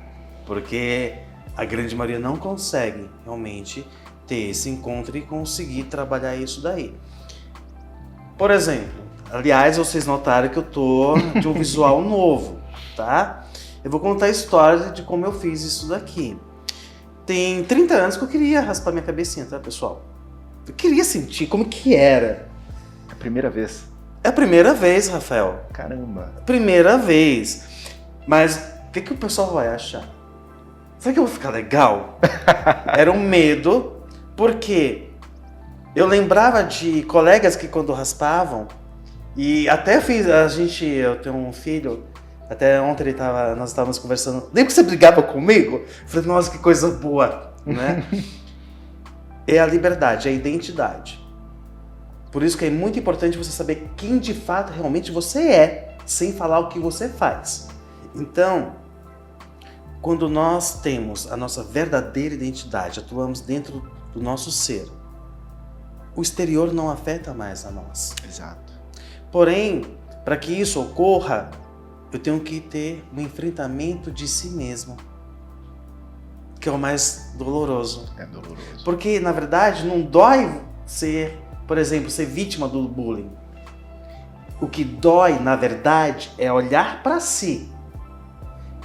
A: Porque a grande maioria não consegue realmente ter esse encontro e conseguir trabalhar isso daí. Por exemplo, aliás, vocês notaram que eu tô de um visual novo, tá? Eu vou contar a história de como eu fiz isso daqui. Tem 30 anos que eu queria raspar minha cabecinha, tá, pessoal? Eu queria sentir como que era.
B: É a primeira vez?
A: É a primeira vez, Rafael.
B: Caramba.
A: Primeira vez. Mas o que o pessoal vai achar? Será que eu vou ficar legal? Era um medo, porque Eu lembrava de colegas que quando raspavam, e até eu tenho um filho, até ontem nós estávamos conversando, lembra que você brigava comigo? Eu falei, nossa, que coisa boa, né? É a liberdade, é a identidade. Por isso que é muito importante você saber quem de fato realmente você é, sem falar o que você faz. Então, quando nós temos a nossa verdadeira identidade, atuamos dentro do nosso ser, o exterior não afeta mais a nós.
B: Exato.
A: Porém, para que isso ocorra, eu tenho que ter um enfrentamento de si mesmo, que é o mais doloroso.
B: É doloroso.
A: Porque, na verdade, não dói por exemplo, ser vítima do bullying. O que dói, na verdade, é olhar para si.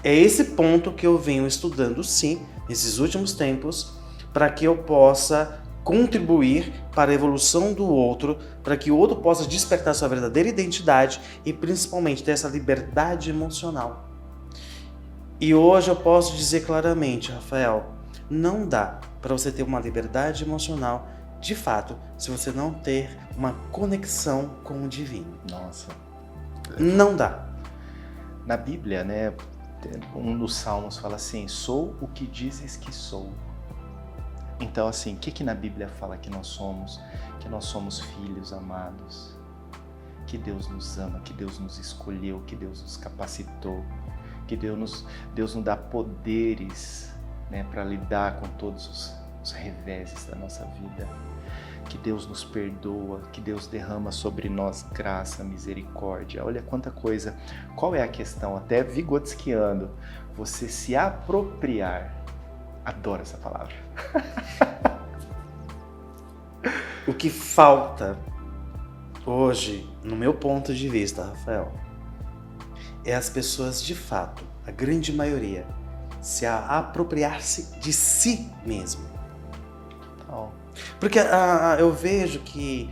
A: É esse ponto que eu venho estudando, sim, nesses últimos tempos, para que eu possa contribuir para a evolução do outro, para que o outro possa despertar sua verdadeira identidade e principalmente ter essa liberdade emocional. E hoje eu posso dizer claramente, Rafael, não dá para você ter uma liberdade emocional de fato se você não ter uma conexão com o divino.
B: Nossa.
A: Não dá.
B: Na Bíblia, né, um dos salmos fala assim, sou o que dizes que sou. Então, assim, o que na Bíblia fala que nós somos? Que nós somos filhos amados, que Deus nos ama, que Deus nos escolheu, que Deus nos capacitou, que Deus nos dá poderes, né, para lidar com todos os reveses da nossa vida, que Deus nos perdoa, que Deus derrama sobre nós graça, misericórdia. Olha quanta coisa. Qual é a questão? Até vigotskiando, você se apropriar. Adoro essa palavra.
A: O que falta hoje, no meu ponto de vista, Rafael, é as pessoas de fato, a grande maioria, se apropriar-se de si mesmo.
B: Oh.
A: Porque eu vejo que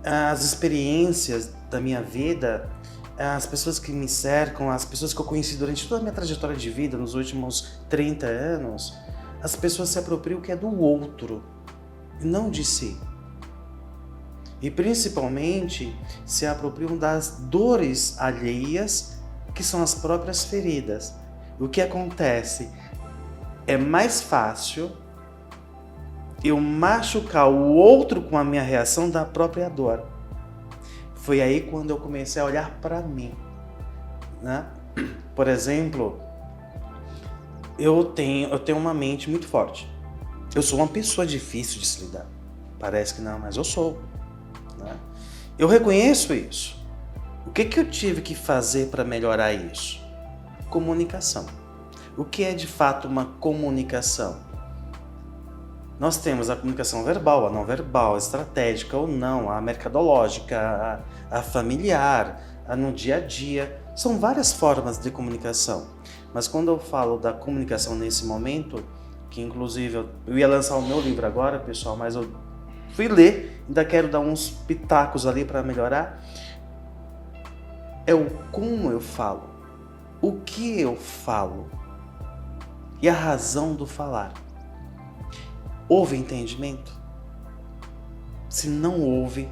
A: as experiências da minha vida, as pessoas que me cercam, as pessoas que eu conheci durante toda a minha trajetória de vida, nos últimos 30 anos, as pessoas se apropriam que é do outro, e não de si. E principalmente se apropriam das dores alheias, que são as próprias feridas. O que acontece? É mais fácil eu machucar o outro com a minha reação da própria dor. Foi aí quando eu comecei a olhar para mim, né? Por exemplo, eu tenho uma mente muito forte. Eu sou uma pessoa difícil de se lidar. Parece que não, mas eu sou, né? Eu reconheço isso. O que eu tive que fazer para melhorar isso? Comunicação. O que é de fato uma comunicação? Nós temos a comunicação verbal, a não verbal, a estratégica ou não, a mercadológica, a familiar, a no dia a dia. São várias formas de comunicação. Mas quando eu falo da comunicação nesse momento, que inclusive eu ia lançar o meu livro agora, pessoal, mas eu fui ler, ainda quero dar uns pitacos ali para melhorar, é o como eu falo, o que eu falo e a razão do falar. Houve entendimento? Se não houve,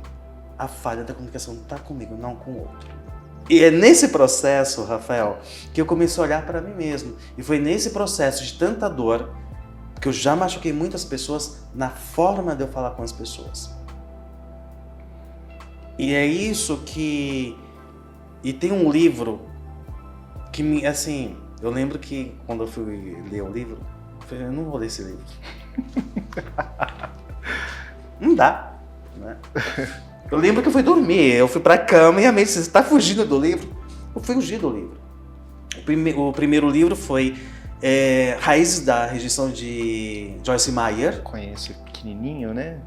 A: a falha da comunicação está comigo, não com o outro. E é nesse processo, Rafael, que eu comecei a olhar para mim mesmo. E foi nesse processo de tanta dor que eu já machuquei muitas pessoas na forma de eu falar com as pessoas. E é isso que... E tem um livro que me... Assim, eu lembro que quando eu fui ler o livro, eu falei, eu não vou ler esse livro. Não dá, né? Eu lembro que eu fui dormir, eu fui pra cama e a mãe disse, você tá fugindo do livro? Eu fugir do livro. O primeiro livro foi Raízes da Rejeição de Joyce Meyer.
B: Conheço, pequenininho, né?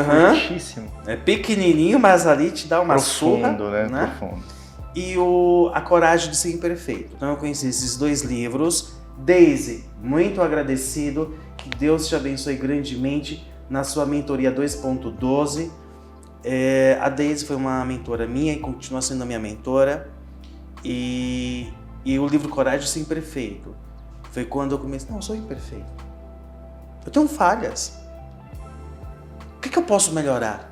A: Fortíssimo. É pequenininho, mas ali te dá uma surra,
B: né? Profundo.
A: E A Coragem de Ser Imperfeito. Então eu conheci esses dois livros. Daisy, muito agradecido. Que Deus te abençoe grandemente na sua mentoria 2.12. A Daisy foi uma mentora minha e continua sendo a minha mentora. E o livro Coragem de Ser Imperfeito foi quando eu comecei, não, eu sou imperfeito. Eu tenho falhas. O que eu posso melhorar?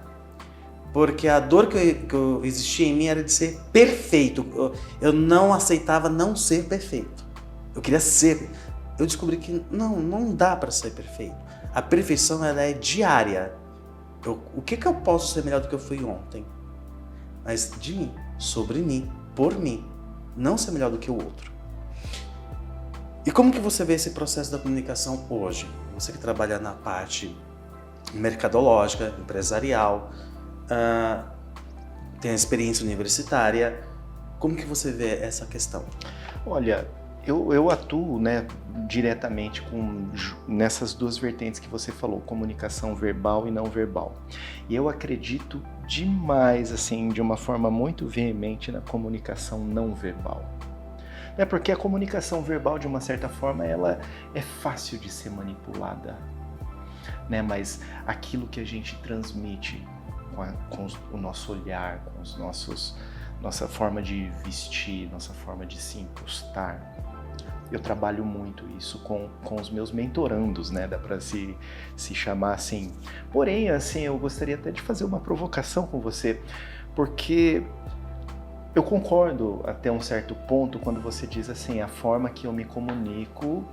A: Porque a dor que existia em mim era de ser perfeito. Eu não aceitava não ser perfeito. Eu queria ser. Eu descobri que não dá para ser perfeito. A perfeição ela é diária. O que eu posso ser melhor do que eu fui ontem? Mas de mim, sobre mim, por mim. Não ser melhor do que o outro. E como que você vê esse processo da comunicação hoje? Você que trabalha na parte mercadológica, empresarial, tem a experiência universitária, como que você vê essa questão?
B: Olha, eu atuo, né, diretamente nessas duas vertentes que você falou, comunicação verbal e não verbal. E eu acredito demais, assim, de uma forma muito veemente na comunicação não verbal. Porque a comunicação verbal, de uma certa forma, ela é fácil de ser manipulada, né? Mas aquilo que a gente transmite com o nosso olhar, com os nossa forma de vestir, nossa forma de se impostar, eu trabalho muito isso com os meus mentorandos, né? Dá para se chamar assim. Porém, assim, eu gostaria até de fazer uma provocação com você, porque eu concordo até um certo ponto quando você diz assim, a forma que eu me comunico,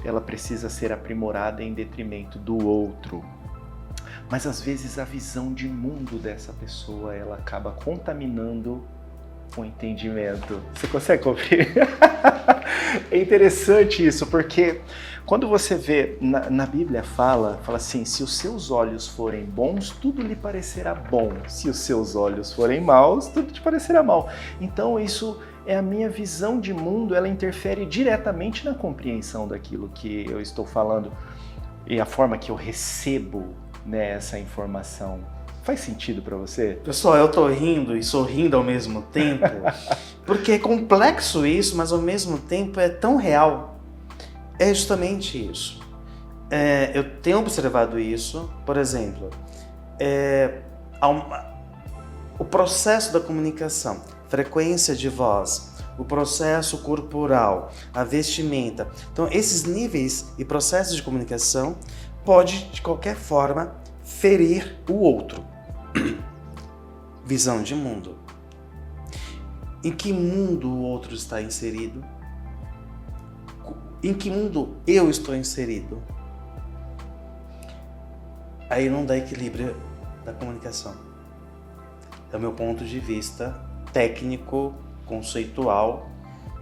B: ela precisa ser aprimorada em detrimento do outro. Mas às vezes a visão de mundo dessa pessoa, ela acaba contaminando o entendimento. Você consegue compreender? É interessante isso, porque quando você vê, na Bíblia fala assim, se os seus olhos forem bons, tudo lhe parecerá bom. Se os seus olhos forem maus, tudo te parecerá mal. Então isso é a minha visão de mundo, ela interfere diretamente na compreensão daquilo que eu estou falando e a forma que eu recebo, né, essa informação. Faz sentido para você?
A: Pessoal, eu tô rindo e sorrindo ao mesmo tempo, porque é complexo isso, mas ao mesmo tempo é tão real. É justamente isso. Eu tenho observado isso, por exemplo, o processo da comunicação, frequência de voz, o processo corporal, a vestimenta. Então, esses níveis e processos de comunicação pode, de qualquer forma, ferir o outro. Visão de mundo. Em que mundo o outro está inserido? Em que mundo eu estou inserido? Aí não dá equilíbrio da comunicação. É o meu ponto de vista técnico, conceitual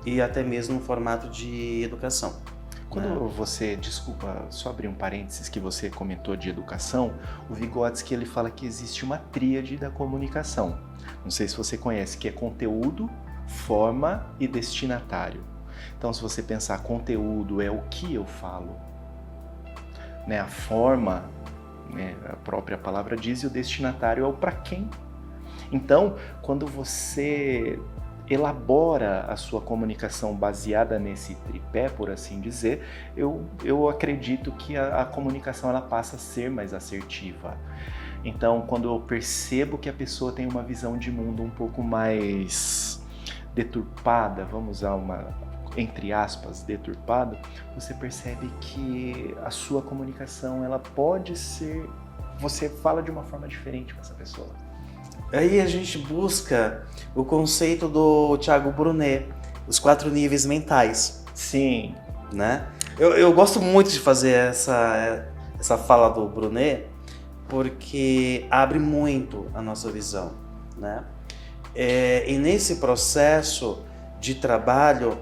A: e até mesmo no formato de educação.
B: Quando você, desculpa, só abrir um parênteses que você comentou de educação, o Vygotsky ele fala que existe uma tríade da comunicação. Não sei se você conhece, que é conteúdo, forma e destinatário. Então, se você pensar, conteúdo é o que eu falo, né? A forma, né, a própria palavra diz, e o destinatário é o para quem. Então, quando você elabora a sua comunicação baseada nesse tripé, por assim dizer, eu acredito que a comunicação ela passa a ser mais assertiva. Então, quando eu percebo que a pessoa tem uma visão de mundo um pouco mais deturpada, vamos usar uma, entre aspas, deturpada, você percebe que a sua comunicação ela pode ser, você fala de uma forma diferente com essa pessoa.
A: Aí a gente busca o conceito do Thiago Brunet, os 4 níveis mentais.
B: Sim.
A: Né? Eu gosto muito de fazer essa fala do Brunet, porque abre muito a nossa visão. Né? E nesse processo de trabalho,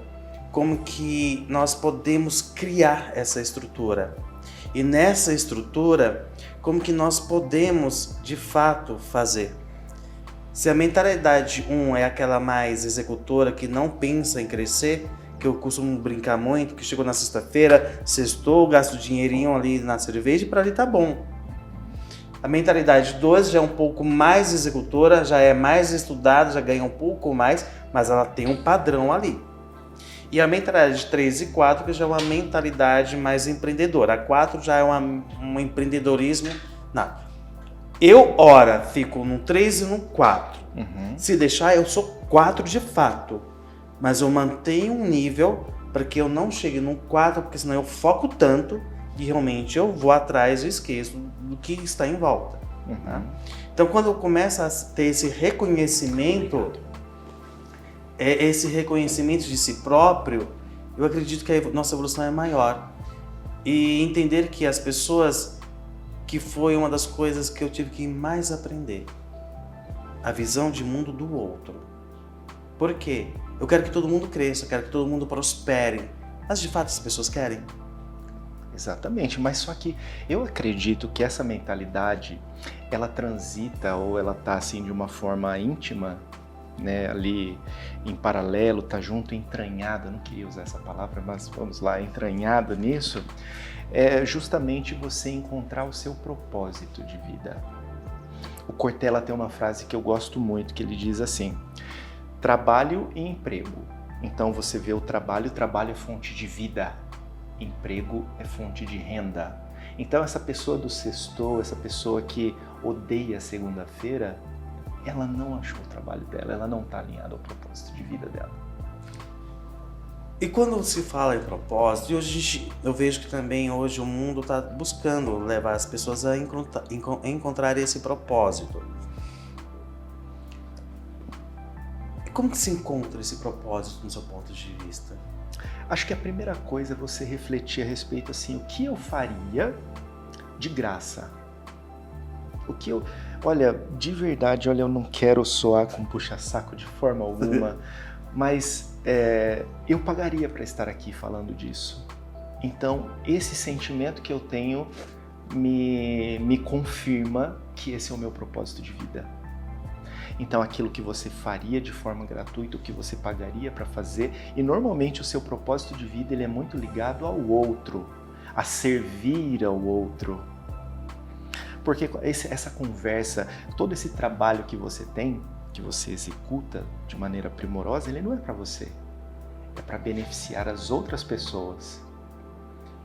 A: como que nós podemos criar essa estrutura? E nessa estrutura, como que nós podemos, de fato, fazer? Se a mentalidade 1 é aquela mais executora, que não pensa em crescer, que eu costumo brincar muito, que chegou na sexta-feira, sextou, gasto dinheirinho ali na cerveja e para ali tá bom. A mentalidade 2 já é um pouco mais executora, já é mais estudada, já ganha um pouco mais, mas ela tem um padrão ali. E a mentalidade 3 e 4, que já é uma mentalidade mais empreendedora. A 4 já é um empreendedorismo. Não. Eu, ora, fico no 3 e no 4.
B: Uhum.
A: Se deixar, eu sou 4 de fato. Mas eu mantenho um nível para que eu não chegue no 4, porque senão eu foco tanto e realmente eu vou atrás e esqueço do que está em volta.
B: Uhum.
A: Tá? Então, quando eu começo a ter esse reconhecimento de si próprio, eu acredito que a nossa evolução é maior. E entender que as pessoas, que foi uma das coisas que eu tive que mais aprender, a visão de mundo do outro. Por quê? Eu quero que todo mundo cresça, eu quero que todo mundo prospere. Mas de fato as pessoas querem?
B: Exatamente, mas só que eu acredito que essa mentalidade, ela transita ou ela tá assim de uma forma íntima, né, ali em paralelo, tá junto, entranhada, não queria usar essa palavra, mas vamos lá, entranhada nisso, é justamente você encontrar o seu propósito de vida. O Cortella tem uma frase que eu gosto muito, que ele diz assim: trabalho e emprego. Então você vê o trabalho é fonte de vida, emprego é fonte de renda. Então essa pessoa do sextou, essa pessoa que odeia segunda-feira, ela não achou o trabalho dela, ela não está alinhada ao propósito de vida dela.
A: E quando se fala em propósito, e hoje eu vejo que também hoje o mundo está buscando levar as pessoas a encontrar esse propósito. E como que se encontra esse propósito no seu ponto de vista?
B: Acho que a primeira coisa é você refletir a respeito assim, o que eu faria de graça? Olha, de verdade, eu não quero soar com puxa-saco de forma alguma, mas eu pagaria para estar aqui falando disso. Então, esse sentimento que eu tenho me confirma que esse é o meu propósito de vida. Então, aquilo que você faria de forma gratuita, o que você pagaria para fazer, e normalmente o seu propósito de vida ele é muito ligado ao outro, a servir ao outro. Porque essa conversa, todo esse trabalho que você tem, que você executa de maneira primorosa, ele não é para você, é para beneficiar as outras pessoas.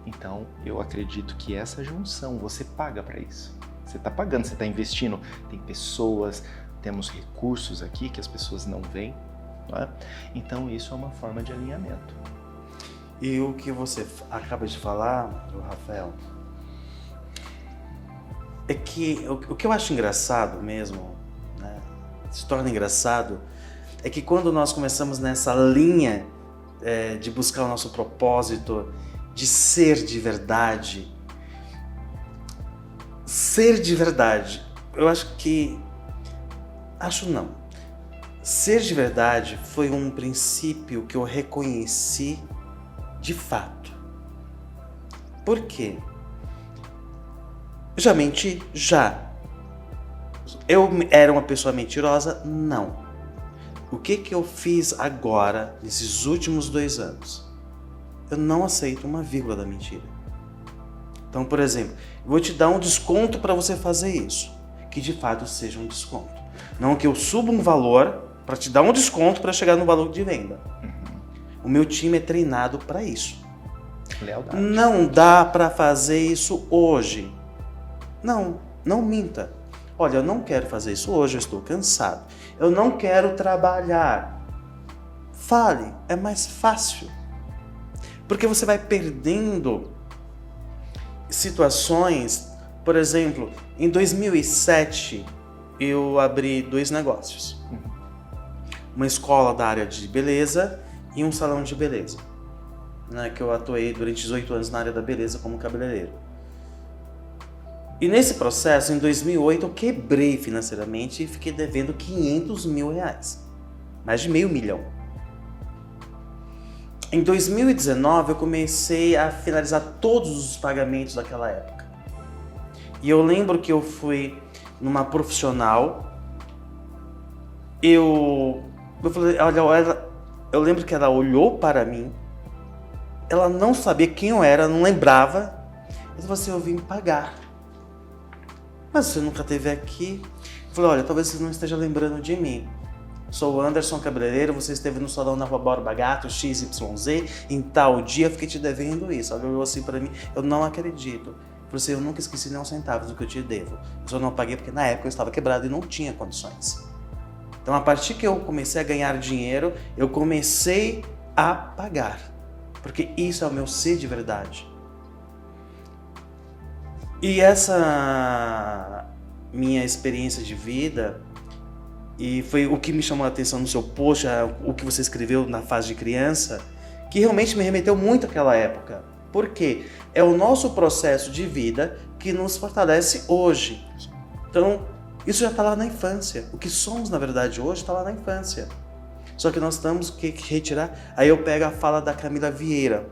B: Então, eu acredito que essa junção, você paga para isso. Você está pagando, você está investindo, tem pessoas, temos recursos aqui que as pessoas não veem, não é? Então isso é uma forma de alinhamento.
A: E o que você acaba de falar, Rafael, é que o que eu acho engraçado mesmo, né, se torna engraçado, é que quando nós começamos nessa linha de buscar o nosso propósito, de ser de verdade, eu acho que ser de verdade foi um princípio que eu reconheci de fato. Por quê? Eu já menti? Já. Eu era uma pessoa mentirosa? Não. O que eu fiz agora, nesses últimos 2 anos? Eu não aceito uma vírgula da mentira. Então, por exemplo, eu vou te dar um desconto para você fazer isso. Que de fato seja um desconto. Não que eu suba um valor para te dar um desconto para chegar no valor de venda. O meu time é treinado para isso.
B: Lealdade.
A: Não dá para fazer isso hoje. Não minta. Olha, eu não quero fazer isso hoje, eu estou cansado. Eu não quero trabalhar. Fale, é mais fácil. Porque você vai perdendo situações. Por exemplo, em 2007, eu abri 2 negócios. Uma escola da área de beleza e um salão de beleza, né, que eu atuei durante 18 anos na área da beleza como cabeleireiro. E nesse processo, em 2008, eu quebrei financeiramente e fiquei devendo R$500 mil. Mais de R$500 mil. Em 2019, eu comecei a finalizar todos os pagamentos daquela época. E eu lembro que eu fui numa profissional, eu falei, olha, eu lembro que ela olhou para mim, ela não sabia quem eu era, não lembrava, e falou assim: eu vim pagar. Mas você nunca esteve aqui? Eu falei: olha, talvez você não esteja lembrando de mim. Sou o Anderson, cabeleireiro, você esteve no salão na Rua Borba Gato, XYZ, em tal dia, fiquei te devendo isso. Ela olhou assim para mim: eu não acredito. Eu falei assim: eu nunca esqueci nem um centavo do que eu te devo. Eu só não paguei porque na época eu estava quebrado e não tinha condições. Então, a partir que eu comecei a ganhar dinheiro, eu comecei a pagar. Porque isso é o meu ser de verdade. E minha experiência de vida, e foi o que me chamou a atenção no seu post, o que você escreveu na fase de criança, que realmente me remeteu muito àquela época. Por quê? É o nosso processo de vida que nos fortalece hoje. Então, isso já está lá na infância. O que somos, na verdade, hoje está lá na infância. Só que nós temos que retirar. Aí eu pego a fala da Camila Vieira,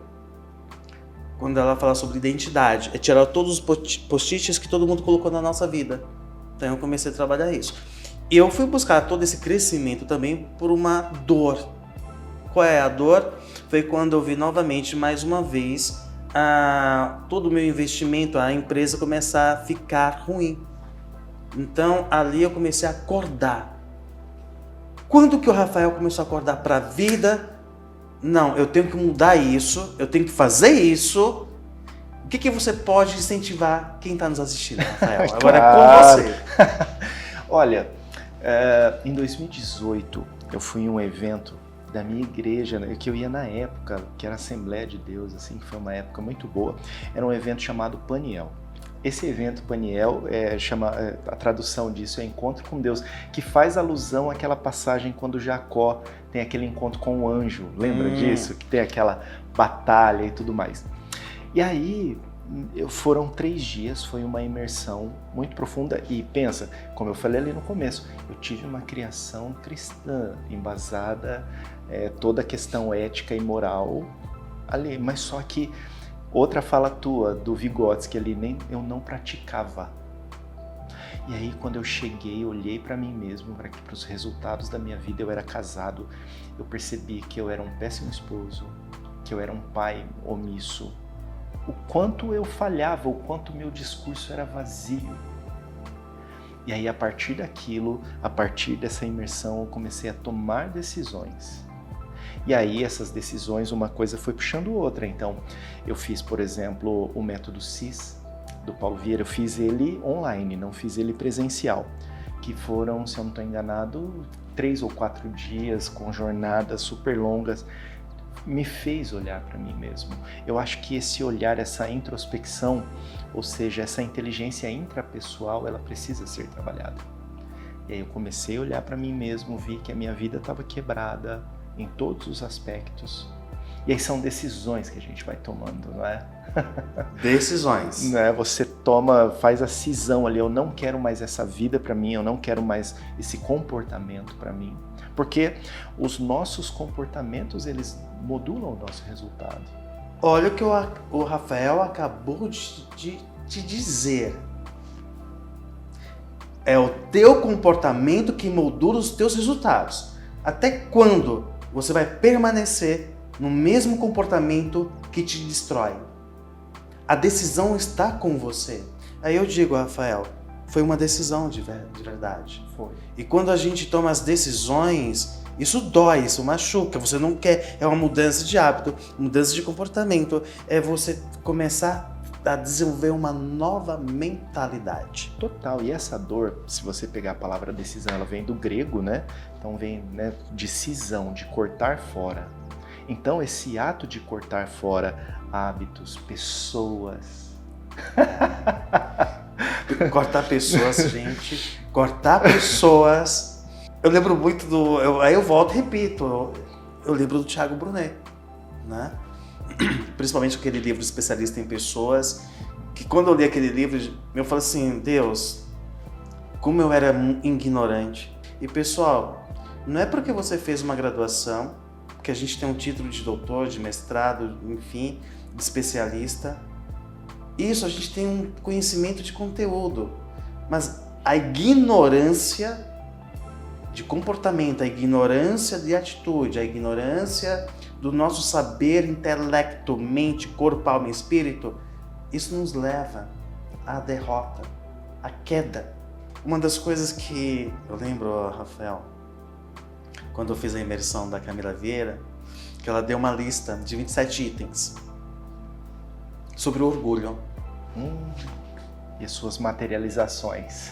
A: quando ela fala sobre identidade. É tirar todos os post-its que todo mundo colocou na nossa vida. Então eu comecei a trabalhar isso. E eu fui buscar todo esse crescimento também por uma dor. Qual é a dor? Foi quando eu vi novamente, mais uma vez, todo o meu investimento, a empresa começar a ficar ruim. Então ali eu comecei a acordar. Quando que o Rafael começou a acordar para a vida? Não, eu tenho que mudar isso, eu tenho que fazer isso. O que você pode incentivar quem está nos assistindo, Rafael? Agora é com você.
B: Olha, em 2018 eu fui em um evento da minha igreja, né, que eu ia na época, que era Assembleia de Deus, assim, que foi uma época muito boa. Era um evento chamado Paniel. Esse evento, Paniel, a tradução disso é Encontro com Deus, que faz alusão àquela passagem quando Jacó tem aquele encontro com o anjo. Lembra disso? Que tem aquela batalha e tudo mais. E aí, foram 3 dias, foi uma imersão muito profunda. E pensa, como eu falei ali no começo, eu tive uma criação cristã, embasada toda a questão ética e moral ali, mas só que outra fala tua, do Vygotsky ali, eu não praticava. E aí quando eu cheguei, olhei para mim mesmo, para os resultados da minha vida, eu era casado, eu percebi que eu era um péssimo esposo, que eu era um pai omisso, o quanto eu falhava, o quanto meu discurso era vazio. E aí a partir daquilo, a partir dessa imersão, eu comecei a tomar decisões. E aí essas decisões, uma coisa foi puxando outra. Então, eu fiz, por exemplo, o método CIS, do Paulo Vieira. Eu fiz ele online, não fiz ele presencial. Que foram, se eu não estou enganado, 3 ou 4 dias com jornadas super longas. Me fez olhar para mim mesmo. Eu acho que esse olhar, essa introspecção, ou seja, essa inteligência intrapessoal, ela precisa ser trabalhada. E aí eu comecei a olhar para mim mesmo, vi que a minha vida estava quebrada, em todos os aspectos. E aí são decisões que a gente vai tomando, não é?
A: Decisões.
B: Não é? Você faz a cisão ali, eu não quero mais essa vida para mim, eu não quero mais esse comportamento para mim. Porque os nossos comportamentos, eles modulam o nosso resultado.
A: Olha o que o Rafael acabou de te dizer. É o teu comportamento que modula os teus resultados. Até quando você vai permanecer no mesmo comportamento que te destrói? A decisão está com você. Aí eu digo, Rafael, foi uma decisão de verdade.
B: Foi.
A: E quando a gente toma as decisões, isso dói, isso machuca. Você não quer, é uma mudança de hábito, mudança de comportamento. É você começar a desenvolver uma nova mentalidade.
B: Total. E essa dor, se você pegar a palavra decisão, ela vem do grego, né? Então vem, né, de cisão, de cortar fora. Então esse ato de cortar fora hábitos, pessoas...
A: Cortar pessoas, gente. Cortar pessoas. Eu lembro muito aí eu volto e repito. Eu lembro do Thiago Brunet, né? Principalmente aquele livro Especialista em Pessoas, que quando eu li aquele livro, eu falei assim, Deus, como eu era ignorante. E pessoal, não é porque você fez uma graduação, que a gente tem um título de doutor, de mestrado, enfim, de especialista. Isso, a gente tem um conhecimento de conteúdo, mas a ignorância de comportamento, a ignorância de atitude, a ignorância do nosso saber, intelecto, mente, corpo, alma e espírito, isso nos leva à derrota, à queda. Uma das coisas que eu lembro, Rafael, quando eu fiz a imersão da Camila Vieira, que ela deu uma lista de 27 itens sobre o orgulho.
B: E as suas materializações.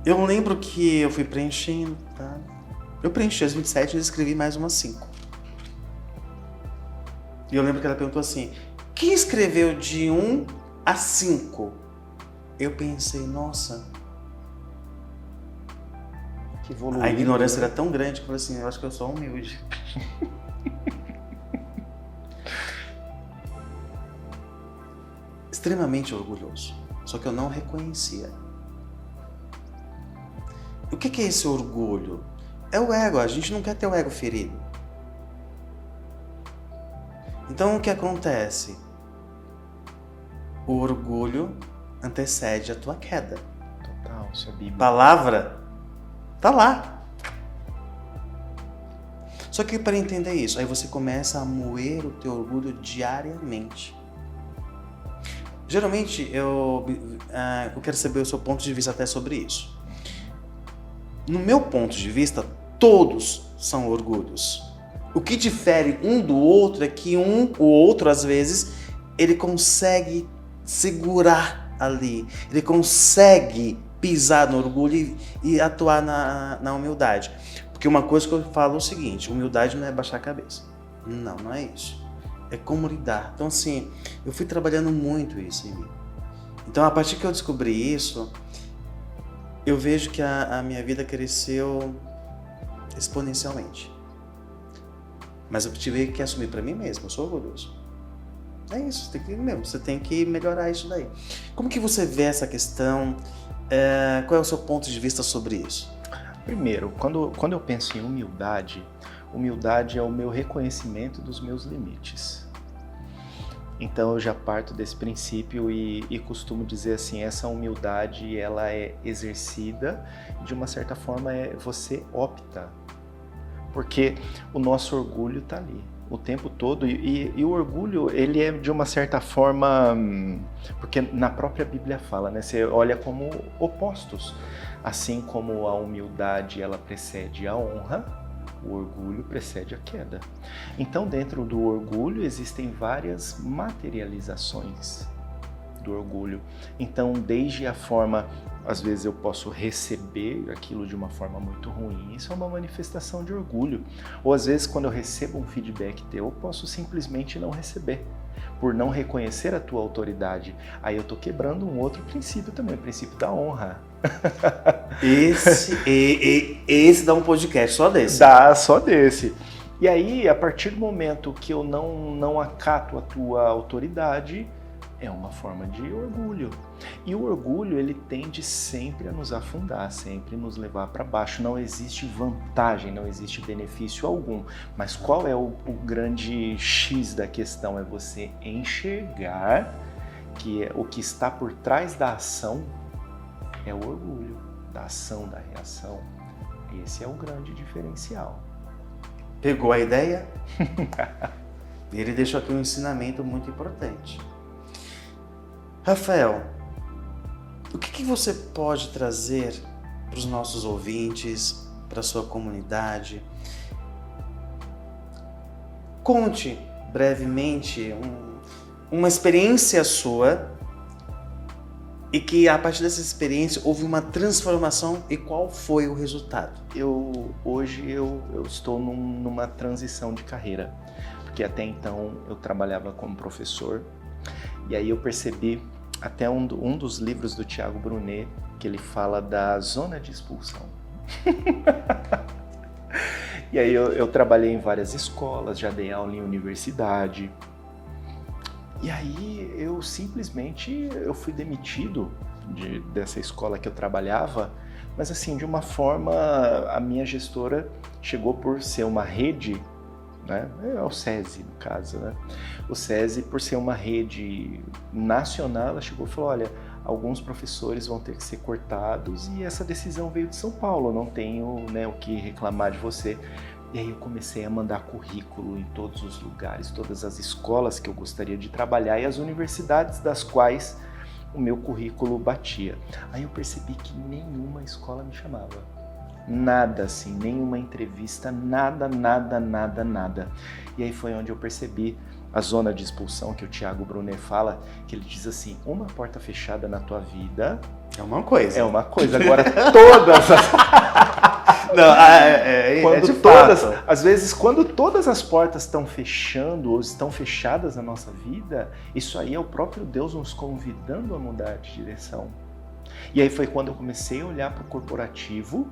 A: Eu lembro que eu fui preenchendo, tá? Eu preenchi as 27 e escrevi mais umas 5. E eu lembro que ela perguntou assim, quem escreveu de 1 Às 5, eu pensei, nossa,
B: Que evoluído,
A: a ignorância
B: né?
A: era tão grande que eu falei assim, eu acho que eu sou humilde. Extremamente orgulhoso, só que eu não reconhecia. O que é esse orgulho? É o ego, a gente não quer ter o ego ferido. Então o que acontece? O orgulho antecede a tua queda.
B: Total, isso é Bíblia.
A: Palavra tá lá. Só que para entender isso, aí você começa a moer o teu orgulho diariamente. Geralmente eu quero saber o seu ponto de vista até sobre isso. No meu ponto de vista, todos são orgulhos. O que difere um do outro é que o outro, às vezes, ele consegue segurar ali, ele consegue pisar no orgulho e atuar na humildade. Porque uma coisa que eu falo é o seguinte, humildade não é baixar a cabeça. Não é isso. É como lidar. Então, assim, eu fui trabalhando muito isso em mim. Então, a partir que eu descobri isso, eu vejo que a minha vida cresceu exponencialmente. Mas eu tive que assumir para mim mesmo, eu sou orgulhoso. É isso, você tem que melhorar isso daí. Como que você vê essa questão? Qual é o seu ponto de vista sobre isso?
B: Primeiro, quando eu penso em humildade, humildade é o meu reconhecimento dos meus limites. Então eu já parto desse princípio e costumo dizer assim, essa humildade ela é exercida, de uma certa forma você opta, porque o nosso orgulho está ali o tempo todo e o orgulho ele é de uma certa forma, porque na própria Bíblia fala, né? Você olha como opostos, assim como a humildade ela precede a honra, o orgulho precede a queda. Então, dentro do orgulho existem várias materializações do orgulho. Então, desde a forma, às vezes eu posso receber aquilo de uma forma muito ruim, isso é uma manifestação de orgulho. Ou às vezes, quando eu recebo um feedback teu, eu posso simplesmente não receber, por não reconhecer a tua autoridade. Aí eu estou quebrando um outro princípio também, o princípio da honra.
A: Esse dá um podcast só desse.
B: Dá só desse. E aí, a partir do momento que eu não acato a tua autoridade, é uma forma de orgulho. E o orgulho, ele tende sempre a nos afundar, sempre nos levar para baixo. Não existe vantagem, não existe benefício algum. Mas qual é o grande X da questão? É você enxergar que o que está por trás da ação é o orgulho, da ação, da reação. Esse é o grande diferencial.
A: Pegou a ideia? Ele deixou aqui um ensinamento muito importante. Rafael, o que você pode trazer para os nossos ouvintes, para a sua comunidade? Conte brevemente uma experiência sua e que a partir dessa experiência houve uma transformação e qual foi o resultado?
B: Hoje eu estou numa transição de carreira, porque até então eu trabalhava como professor e aí eu percebi até um dos livros do Tiago Brunet que ele fala da zona de expulsão. E aí eu trabalhei em várias escolas, já dei aula em universidade. E aí eu simplesmente fui demitido dessa escola que eu trabalhava, mas assim, de uma forma, a minha gestora chegou por ser uma rede, né? É o SESI no caso, né? O SESI, por ser uma rede nacional, ela chegou e falou, olha, alguns professores vão ter que ser cortados e essa decisão veio de São Paulo, eu não tenho, né, o que reclamar de você. E aí eu comecei a mandar currículo em todos os lugares, todas as escolas que eu gostaria de trabalhar e as universidades das quais o meu currículo batia. Aí eu percebi que nenhuma escola me chamava. Nada assim, nenhuma entrevista, nada. E aí foi onde eu percebi a zona de expulsão que o Tiago Brunet fala, que ele diz assim, uma porta fechada na tua vida...
A: É uma coisa.
B: É uma coisa, agora todas as...
A: Não, é de fato.
B: Às vezes, quando todas as portas estão fechando ou estão fechadas na nossa vida, isso aí é o próprio Deus nos convidando a mudar de direção. E aí foi quando eu comecei a olhar para o corporativo.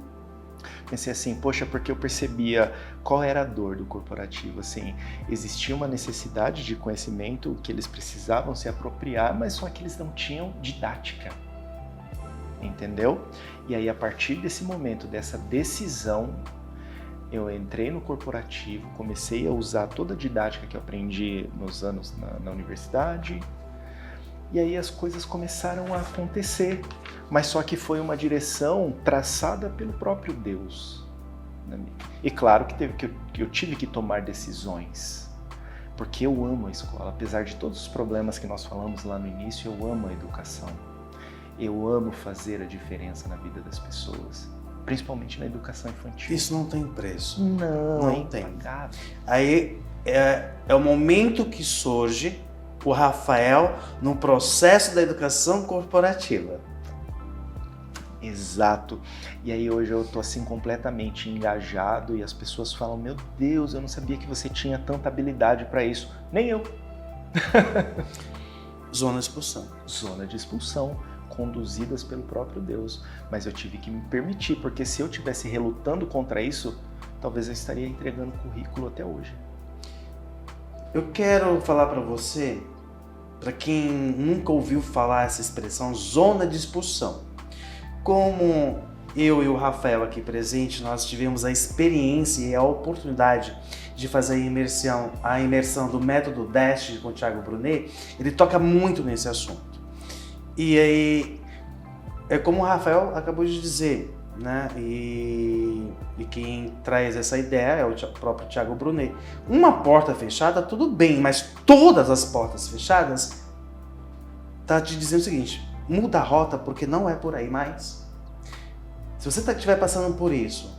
B: Pensei assim, poxa, porque eu percebia qual era a dor do corporativo, assim, existia uma necessidade de conhecimento que eles precisavam se apropriar, mas só que eles não tinham didática, entendeu? E aí, a partir desse momento, dessa decisão, eu entrei no corporativo, comecei a usar toda a didática que eu aprendi nos anos na universidade, e aí as coisas começaram a acontecer, mas só que foi uma direção traçada pelo próprio Deus. E claro que eu tive que tomar decisões, porque eu amo a escola, apesar de todos os problemas que nós falamos lá no início, eu amo a educação. Eu amo fazer a diferença na vida das pessoas, principalmente na educação infantil.
A: Isso não tem preço.
B: Não
A: tem.
B: Impagável.
A: Aí é o momento que surge o Rafael no processo da educação corporativa.
B: Exato. E aí hoje eu tô assim completamente engajado e as pessoas falam, meu Deus, eu não sabia que você tinha tanta habilidade para isso. Nem eu.
A: Zona de expulsão.
B: Zona de expulsão, conduzidas pelo próprio Deus. Mas eu tive que me permitir, porque se eu tivesse relutando contra isso, talvez eu estaria entregando currículo até hoje.
A: Eu quero falar para você, para quem nunca ouviu falar essa expressão, zona de expulsão. Como eu e o Rafael aqui presente, nós tivemos a experiência e a oportunidade de fazer a imersão do método DASH com o Thiago Brunet, ele toca muito nesse assunto. E aí, é como o Rafael acabou de dizer, né? E quem traz essa ideia é o próprio Thiago Brunet. Uma porta fechada, tudo bem, mas todas as portas fechadas tá te dizendo o seguinte: muda a rota porque não é por aí mais. Se você estiver passando por isso,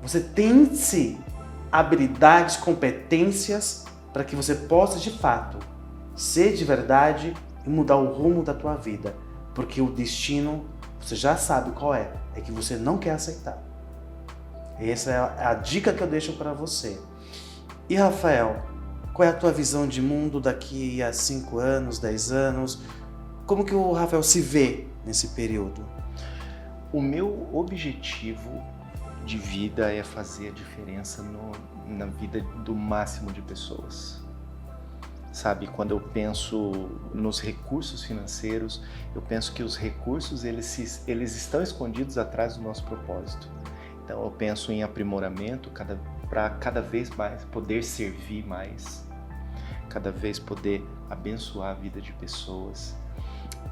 A: você tem sim habilidades, competências para que você possa de fato ser de verdade e mudar o rumo da tua vida, porque o destino você já sabe qual é que você não quer aceitar. Essa é a dica que eu deixo para você. E Rafael, qual é a tua visão de mundo daqui a 5 anos, 10 anos? Como que o Rafael se vê nesse período?
B: O meu objetivo de vida é fazer a diferença na vida do máximo de pessoas. Sabe, quando eu penso nos recursos financeiros, eu penso que os recursos eles estão escondidos atrás do nosso propósito. Então eu penso em aprimoramento para cada vez mais poder servir mais, cada vez poder abençoar a vida de pessoas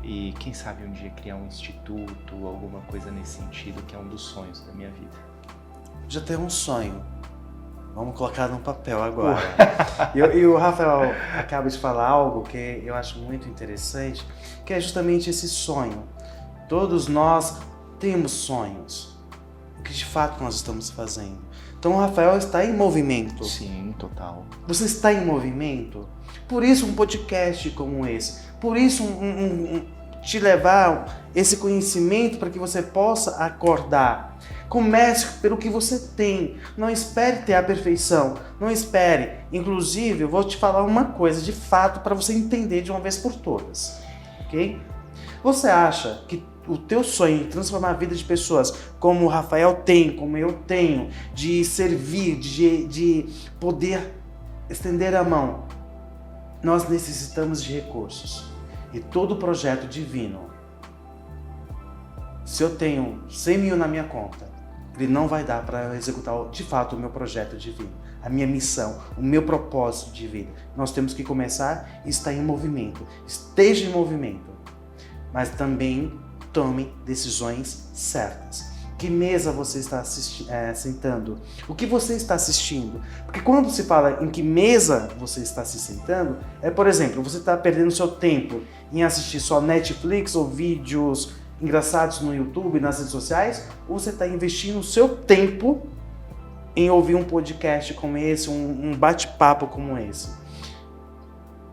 B: e quem sabe um dia criar um instituto, alguma coisa nesse sentido, que é um dos sonhos da minha vida.
A: Já tem um sonho. Vamos colocar no papel agora. E o Rafael acaba de falar algo que eu acho muito interessante, que é justamente esse sonho. Todos nós temos sonhos. O que de fato nós estamos fazendo? Então o Rafael está em movimento.
B: Sim, total.
A: Você está em movimento? Por isso um podcast como esse. Por isso te levar esse conhecimento para que você possa acordar. Comece pelo que você tem. Não espere ter a perfeição. Não espere. Inclusive, eu vou te falar uma coisa de fato para você entender de uma vez por todas. Ok? Você acha que o teu sonho de transformar a vida de pessoas como o Rafael tem, como eu tenho, de servir, de poder estender a mão, nós necessitamos de recursos. E todo projeto divino, se eu tenho 100 mil na minha conta, ele não vai dar para executar de fato o meu projeto divino, a minha missão, o meu propósito de vida. Nós temos que começar e estar em movimento. Esteja em movimento, mas também tome decisões certas. Que mesa você está sentando? O que você está assistindo? Porque quando se fala em que mesa você está se sentando, por exemplo, você está perdendo seu tempo em assistir só Netflix ou vídeos engraçados no YouTube, nas redes sociais, ou você está investindo o seu tempo em ouvir um podcast como esse, um bate-papo como esse.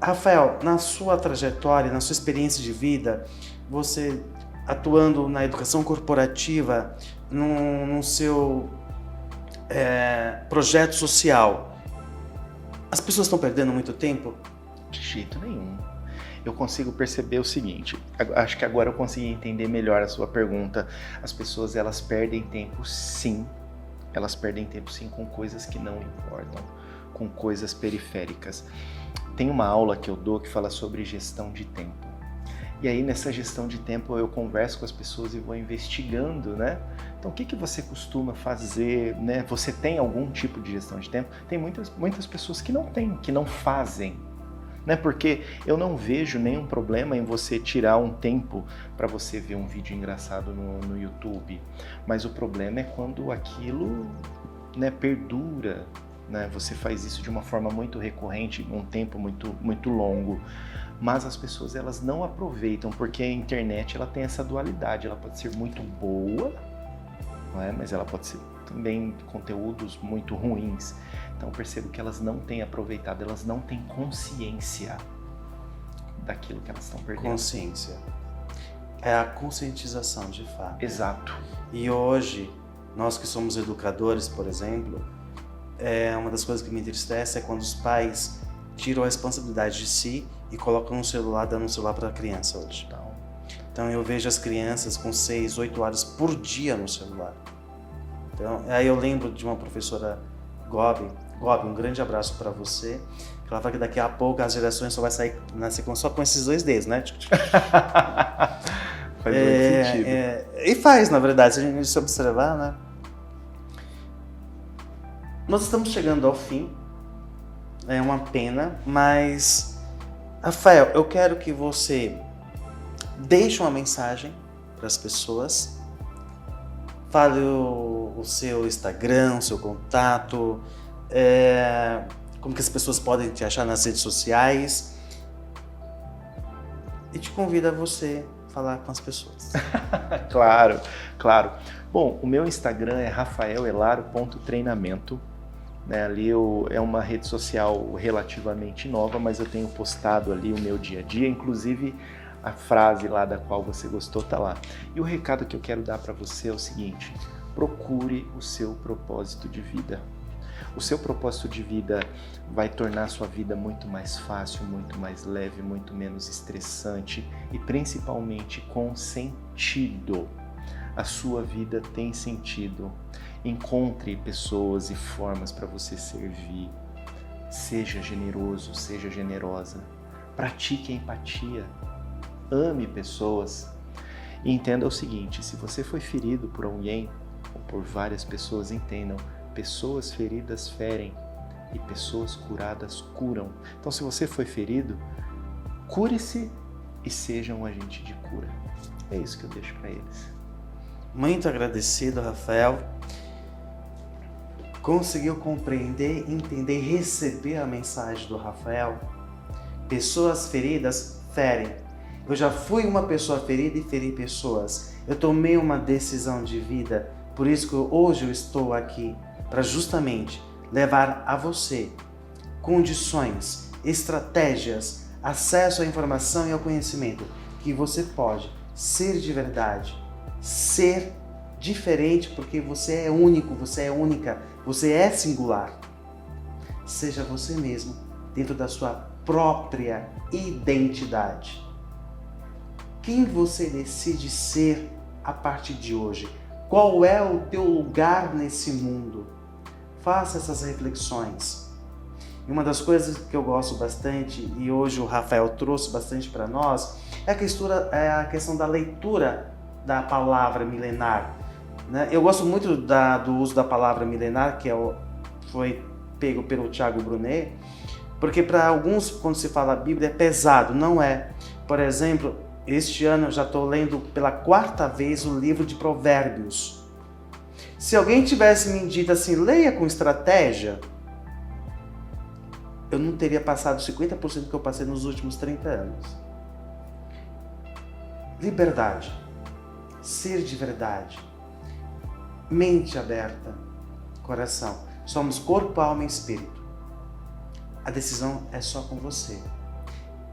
A: Rafael, na sua trajetória, na sua experiência de vida, você atuando na educação corporativa, no seu projeto social, as pessoas estão perdendo muito tempo?
B: De jeito nenhum. Eu consigo perceber o seguinte, acho que agora eu consegui entender melhor a sua pergunta. As pessoas, elas perdem tempo sim. Elas perdem tempo sim com coisas que não importam, com coisas periféricas. Tem uma aula que eu dou que fala sobre gestão de tempo. E aí nessa gestão de tempo eu converso com as pessoas e vou investigando, né? Então o que você costuma fazer, né? Você tem algum tipo de gestão de tempo? Tem muitas pessoas que não têm, que não fazem, né? Porque eu não vejo nenhum problema em você tirar um tempo para você ver um vídeo engraçado no YouTube, mas o problema é quando aquilo, né, perdura, né? Você faz isso de uma forma muito recorrente, um tempo muito longo. Mas as pessoas, elas não aproveitam, porque a internet, ela tem essa dualidade, ela pode ser muito boa, não é? Mas ela pode ser também conteúdos muito ruins. Então eu percebo que elas não têm aproveitado, elas não têm consciência daquilo que elas estão perdendo.
A: Consciência. É a conscientização, de fato.
B: Exato.
A: E hoje, nós que somos educadores, por exemplo, uma das coisas que me entristece é quando os pais tiram a responsabilidade de si e colocam um celular, dando um celular para a criança hoje. Então eu vejo as crianças com 6, 8 horas por dia no celular. Então, aí eu lembro de uma professora, Gobi, um grande abraço para você, que ela fala que daqui a pouco as gerações só vai nascer só com esses 2 dedos, né?
B: Faz muito sentido.
A: E faz, na verdade, se a gente se observar, né? Nós estamos chegando ao fim, é uma pena, mas, Rafael, eu quero que você deixe uma mensagem para as pessoas, fale o seu Instagram, o seu contato, como que as pessoas podem te achar nas redes sociais, e te convido a você falar com as pessoas.
B: Claro. Bom, o meu Instagram é rafaelelaro.treinamento. Né, ali é uma rede social relativamente nova, mas eu tenho postado ali o meu dia a dia, inclusive a frase lá da qual você gostou tá lá. E o recado que eu quero dar para você é o seguinte: procure o seu propósito de vida. O seu propósito de vida vai tornar a sua vida muito mais fácil, muito mais leve, muito menos estressante e principalmente com sentido. A sua vida tem sentido. Encontre pessoas e formas para você servir. Seja generoso, seja generosa. Pratique a empatia. Ame pessoas. E entenda o seguinte: se você foi ferido por alguém ou por várias pessoas, entendam, pessoas feridas ferem e pessoas curadas curam. Então, se você foi ferido, cure-se e seja um agente de cura. É isso que eu deixo para eles.
A: Muito agradecido, Rafael. Conseguiu compreender, entender e receber a mensagem do Rafael? Pessoas feridas ferem. Eu já fui uma pessoa ferida e feri pessoas. Eu tomei uma decisão de vida, por isso que hoje eu estou aqui, para justamente levar a você condições, estratégias, acesso à informação e ao conhecimento que você pode ser de verdade, ser diferente, porque você é único, você é única, você é singular. Seja você mesmo dentro da sua própria identidade. Quem você decide ser a partir de hoje? Qual é o teu lugar nesse mundo? Faça essas reflexões. E uma das coisas que eu gosto bastante, e hoje o Rafael trouxe bastante para nós, é a questão da leitura da palavra milenar. Eu gosto muito do uso da palavra milenar, que foi pego pelo Tiago Brunet, porque para alguns, quando se fala Bíblia, é pesado, não é. Por exemplo, este ano eu já estou lendo pela 4ª vez o livro de Provérbios. Se alguém tivesse me dito assim, leia com estratégia, eu não teria passado 50% que eu passei nos últimos 30 anos. Liberdade, ser de verdade, mente aberta, coração. Somos corpo, alma e espírito. A decisão é só com você.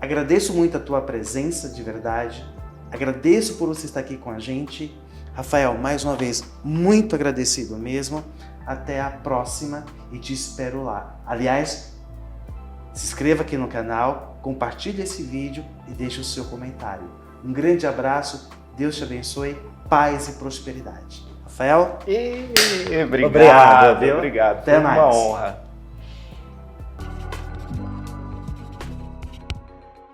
A: Agradeço muito a tua presença de verdade. Agradeço por você estar aqui com a gente. Rafael, mais uma vez, muito agradecido mesmo. Até a próxima e te espero lá. Aliás, se inscreva aqui no canal, compartilhe esse vídeo e deixe o seu comentário. Um grande abraço, Deus te abençoe, paz e prosperidade. Rafael?
B: Obrigado,
A: viu?
B: obrigado.
A: Até
B: Foi
A: mais.
B: uma honra.